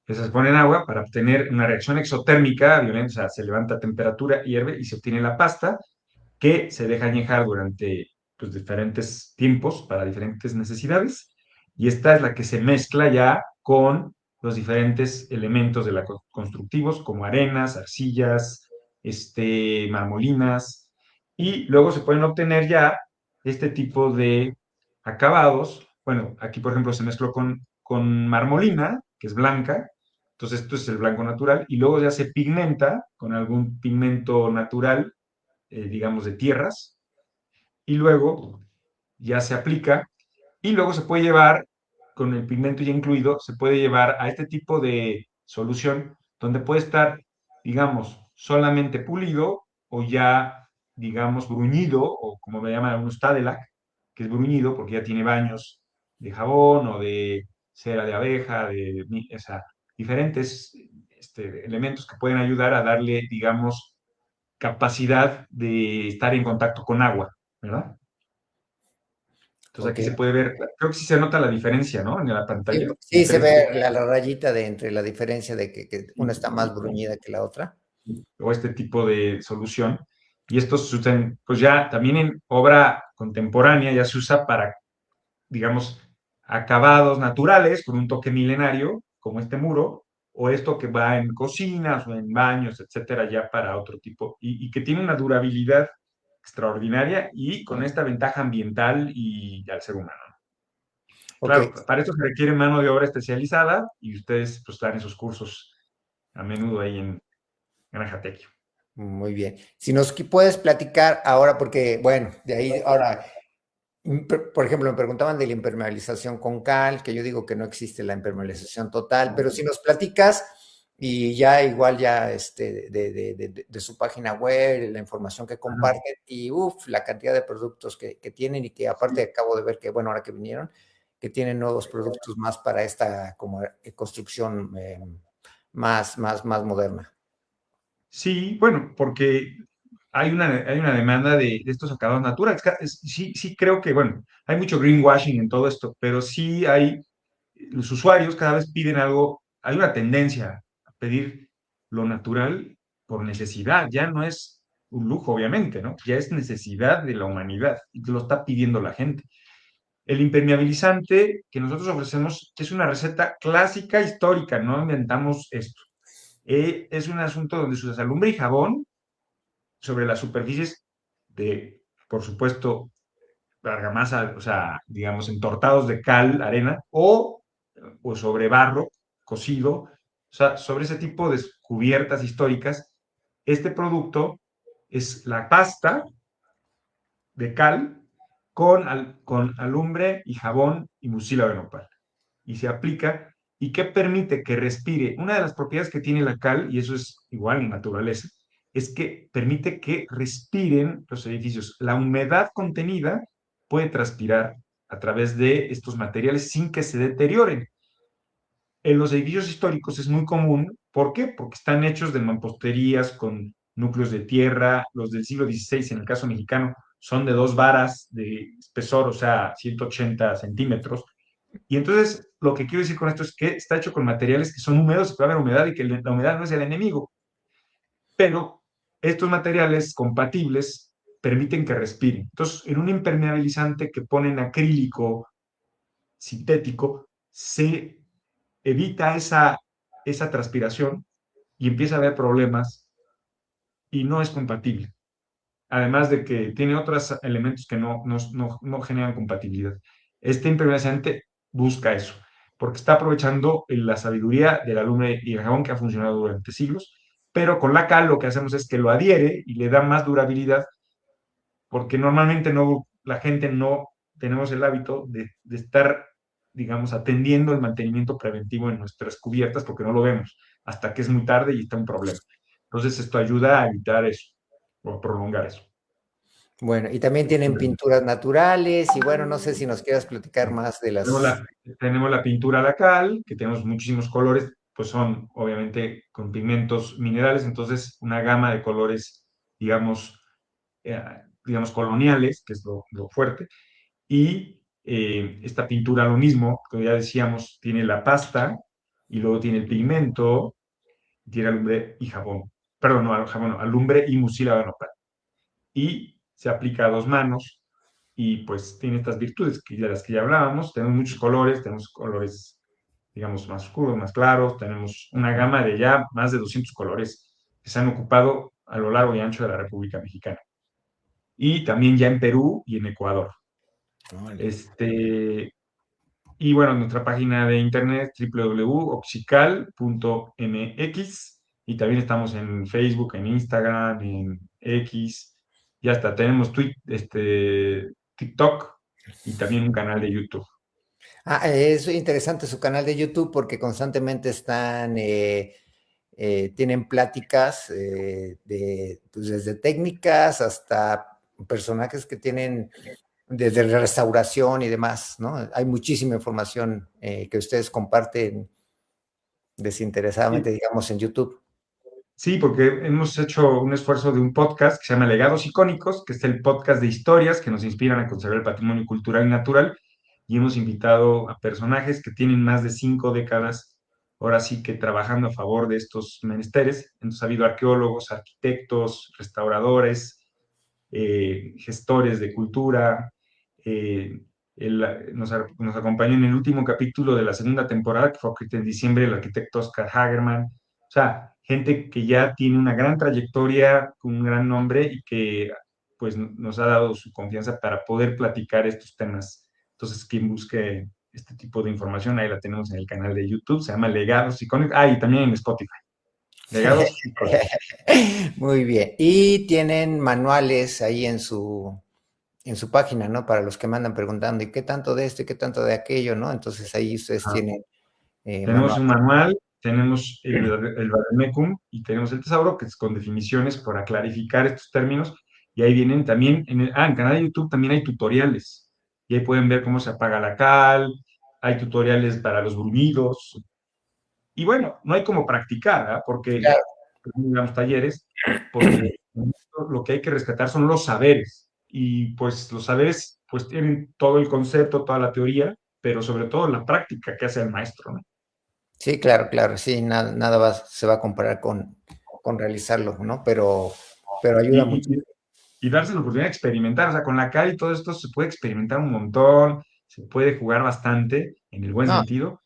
Que se pone en agua para obtener una reacción exotérmica violenta, o sea, se levanta a temperatura, hierve y se obtiene la pasta que se deja añejar durante pues, diferentes tiempos para diferentes necesidades. Y esta es la que se mezcla ya con los diferentes elementos de la constructivos, como arenas, arcillas, marmolinas, y luego se pueden obtener ya este tipo de acabados. Bueno, aquí por ejemplo se mezcló con marmolina, que es blanca, entonces esto es el blanco natural, y luego ya se pigmenta con algún pigmento natural, digamos, de tierras, y luego ya se aplica, y luego se puede llevar, con el pigmento ya incluido, se puede llevar a este tipo de solución, donde puede estar, digamos, solamente pulido o ya, digamos, bruñido, o como me llaman algunos Tadelac, que es bruñido porque ya tiene baños de jabón o de cera de abeja, o sea, diferentes elementos que pueden ayudar a darle, digamos, capacidad de estar en contacto con agua, ¿verdad? Entonces Ok. aquí se puede ver, creo que sí se nota la diferencia, ¿no? En la Sí, pantalla, la sí se diferencia. ve la rayita de entre la diferencia de que una está más bruñida que la otra. O este tipo de solución. Y estos se usan, pues ya también en obra contemporánea, ya se usa para, digamos, acabados naturales con un toque milenario, como este muro, o esto que va en cocinas o en baños, etcétera, ya para otro tipo, y que tiene una durabilidad extraordinaria y con esta ventaja ambiental y al ser humano. Ok, Claro, para esto se requiere mano de obra especializada y ustedes pues dan esos cursos a menudo ahí en Granja Tecio. muy bien. Si nos puedes platicar ahora, porque, bueno, de ahí, ahora, por ejemplo, me preguntaban de la impermeabilización con cal, que yo digo que no existe la impermeabilización total, pero si nos platicas y ya igual ya de su página web, la información que Ajá. comparten y uff, la cantidad de productos que tienen y que aparte acabo de ver que, bueno, ahora que vinieron, que tienen nuevos productos más para esta como construcción más moderna. Sí, bueno, porque hay una demanda de estos acabados naturales. Sí, sí creo que, bueno, hay mucho greenwashing en todo esto, pero sí hay, los usuarios cada vez piden algo, hay una tendencia a pedir lo natural por necesidad, ya no es un lujo, obviamente, ¿no? Ya es necesidad de la humanidad y lo está pidiendo la gente. El impermeabilizante que nosotros ofrecemos es una receta clásica histórica, no inventamos esto. Es un asunto donde se usa alumbre y jabón sobre las superficies de, por supuesto, argamasa, o sea, digamos, entortados de cal, arena, o sobre barro cocido, o sea, sobre ese tipo de cubiertas históricas. Este producto es la pasta de cal con alumbre y jabón y mucílago de nopal. Y se aplica y que permite que respire. Una de las propiedades que tiene la cal, y eso es igual en naturaleza, es que permite que respiren los edificios. La humedad contenida puede transpirar a través de estos materiales sin que se deterioren. En los edificios históricos es muy común. ¿Por qué? Porque están hechos de mamposterías con núcleos de tierra. Los del siglo XVI, en el caso mexicano, son de 2 varas de espesor, o sea, 180 centímetros. Y entonces, lo que quiero decir con esto es que está hecho con materiales que son húmedos, que puede haber humedad y que la humedad no es el enemigo. Pero estos materiales compatibles permiten que respiren. Entonces, en un impermeabilizante que ponen acrílico sintético, se evita esa transpiración y empieza a haber problemas y no es compatible. Además de que tiene otros elementos que no generan compatibilidad. Este impermeabilizante busca eso, porque está aprovechando la sabiduría del alumbre y el jabón que ha funcionado durante siglos, pero con la cal lo que hacemos es que lo adhiere y le da más durabilidad, porque normalmente la gente no tenemos el hábito de estar, digamos, atendiendo el mantenimiento preventivo en nuestras cubiertas porque no lo vemos hasta que es muy tarde y está un problema. Entonces esto ayuda a evitar eso o a prolongar eso. Bueno, y también tienen pinturas naturales y bueno, no sé si nos quieras platicar más de Tenemos las... la, tenemos la pintura lacal, que tenemos muchísimos colores, pues son obviamente con pigmentos minerales, entonces una gama de colores, digamos, eh, digamos coloniales, que es lo fuerte. Y esta pintura lo mismo, como ya decíamos, tiene la pasta y luego tiene el pigmento, tiene alumbre y jabón. Perdón, no, jabón, no, alumbre y mucílago de nopal. Y se aplica a 2 manos y pues tiene estas virtudes de las que ya hablábamos. Tenemos muchos colores, tenemos colores, digamos, más oscuros, más claros, tenemos una gama de ya más de 200 colores que se han ocupado a lo largo y ancho de la República Mexicana. Y también ya en Perú y en Ecuador. Órale. Este, y bueno, nuestra página de internet www.oxical.mx y también estamos en Facebook, en Instagram, en X, y hasta tenemos TikTok y también un canal de YouTube. Ah, es interesante su canal de YouTube porque constantemente están, tienen pláticas pues desde técnicas hasta personajes que tienen desde restauración y demás, ¿no? Hay muchísima información que ustedes comparten desinteresadamente, Sí, digamos, en YouTube. sí, porque hemos hecho un esfuerzo de un podcast que se llama Legados Icónicos, que es el podcast de historias que nos inspiran a conservar el patrimonio cultural y natural, y hemos invitado a personajes que tienen más de 5 décadas, ahora sí que trabajando a favor de estos menesteres. Entonces ha habido arqueólogos, arquitectos, restauradores, gestores de cultura. eh, nos acompañó en el último capítulo de la segunda temporada, que fue en diciembre, el arquitecto Oscar Hagerman. O sea, gente que ya tiene una gran trayectoria, un gran nombre y que pues nos ha dado su confianza para poder platicar estos temas. Entonces, quien busque este tipo de información, ahí la tenemos en el canal de YouTube, se llama Legados Icónicos, y también en Spotify, Legados Icónicos. Muy bien. Y tienen manuales ahí en su página, ¿no? Para los que me andan preguntando, ¿y qué tanto de esto y qué tanto de aquello, ¿no? Entonces ahí ustedes Ajá. tienen Tenemos un manuales. manual, tenemos el Vademecum y tenemos el Tesauro, que es con definiciones para clarificar estos términos. Y ahí vienen también, en el canal de YouTube también hay tutoriales. Y ahí pueden ver cómo se apaga la cal, hay tutoriales para los bruñidos. Y bueno, no hay como practicar, ¿ah? Porque, Claro. digamos, talleres, porque lo que hay que rescatar son los saberes. Y pues los saberes, pues tienen todo el concepto, toda la teoría, pero sobre todo la práctica que hace el maestro, ¿no? Sí, claro, claro, sí, nada, nada se va a comparar con realizarlo, ¿no? Pero ayuda mucho. Y, y, y darse la oportunidad de experimentar. O sea, con la CAD y todo esto se puede experimentar un montón, se puede jugar bastante, en el buen No, sentido.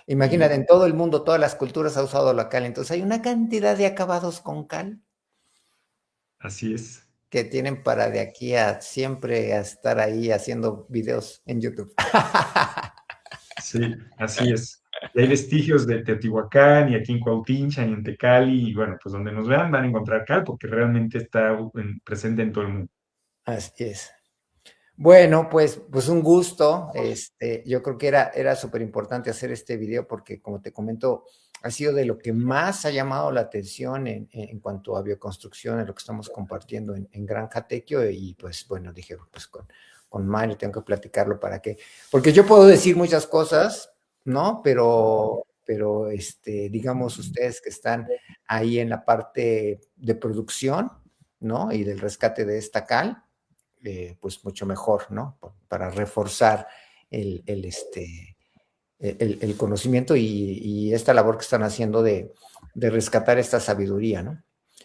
imagínate, Y en todo el mundo, todas las culturas ha usado la cal, entonces hay una cantidad de acabados con cal así es. que tienen para de aquí a siempre a estar ahí haciendo videos en YouTube. Sí, así es. Y hay vestigios de Teotihuacán y aquí en Cuauhtincha y en Tecali, y bueno, pues donde nos vean van a encontrar cal porque realmente está presente en todo el mundo. Así es. Bueno, pues un gusto. Yo creo que era súper importante hacer este video porque, como te comento, ha sido de lo que más ha llamado la atención en cuanto a bioconstrucción, en lo que estamos compartiendo en Granja Tequio. Y pues bueno, dije, pues con Mario tengo que platicarlo para que, porque yo puedo decir muchas cosas, ¿no? Pero digamos, ustedes que están ahí en la parte de producción, ¿no? Y del rescate de esta cal pues mucho mejor, ¿no? Para reforzar el conocimiento y esta labor que están haciendo de rescatar esta sabiduría, ¿no?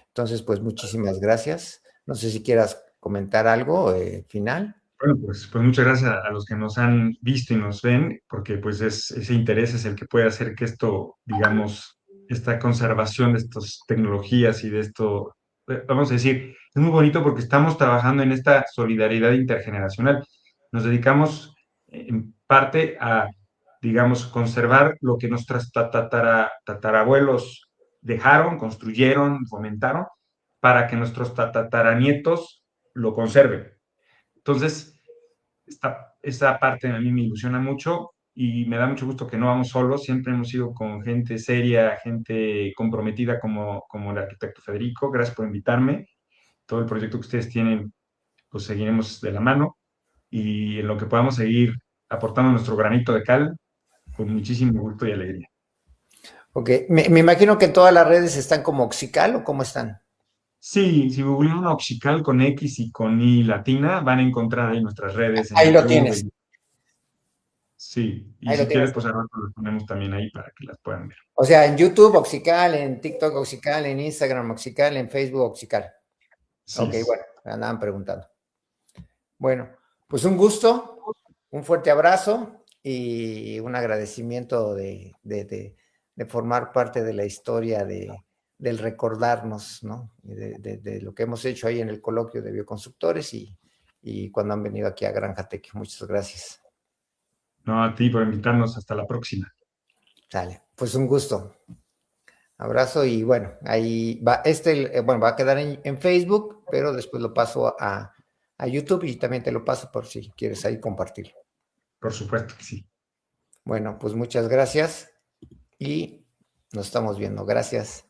Entonces, pues muchísimas gracias. No sé si quieras comentar algo final. Bueno, pues muchas gracias a los que nos han visto y nos ven, porque pues ese interés es el que puede hacer que esto, digamos, esta conservación de estas tecnologías y de esto, vamos a decir, es muy bonito porque estamos trabajando en esta solidaridad intergeneracional. Nos dedicamos en parte a, digamos, conservar lo que nuestros tatarabuelos dejaron, construyeron, fomentaron, para que nuestros tataranietos lo conserven. Entonces, esa parte a mí me ilusiona mucho y me da mucho gusto que no vamos solos, siempre hemos ido con gente seria, gente comprometida como el arquitecto Federico. Gracias por invitarme. Todo el proyecto que ustedes tienen, pues seguiremos de la mano y en lo que podamos seguir aportando nuestro granito de cal, con muchísimo gusto y alegría. Ok, me imagino que todas las redes están como Oxical o cómo están. Sí, si googlean Oxical con X y con I latina, van a encontrar ahí nuestras redes en Ahí lo YouTube. tienes, Sí, y ahí lo si quieres, tienes. pues ahora las ponemos también ahí para que las puedan ver. O sea, en YouTube Oxical, en TikTok Oxical, en Instagram Oxical, en Facebook Oxical. Sí, Ok, bueno, me andaban preguntando. Bueno, pues un gusto, un fuerte abrazo y un agradecimiento de formar parte de la historia del recordarnos, ¿no? De lo que hemos hecho ahí en el coloquio de bioconstructores y cuando han venido aquí a Granja Tech. Muchas gracias. no, a ti por invitarnos. Hasta la próxima. Sale, pues un gusto. Abrazo y bueno, ahí va, bueno, va a quedar en Facebook, pero después lo paso a YouTube y también te lo paso por si quieres ahí compartirlo. Por supuesto que sí. Bueno, pues muchas gracias y nos estamos viendo. Gracias.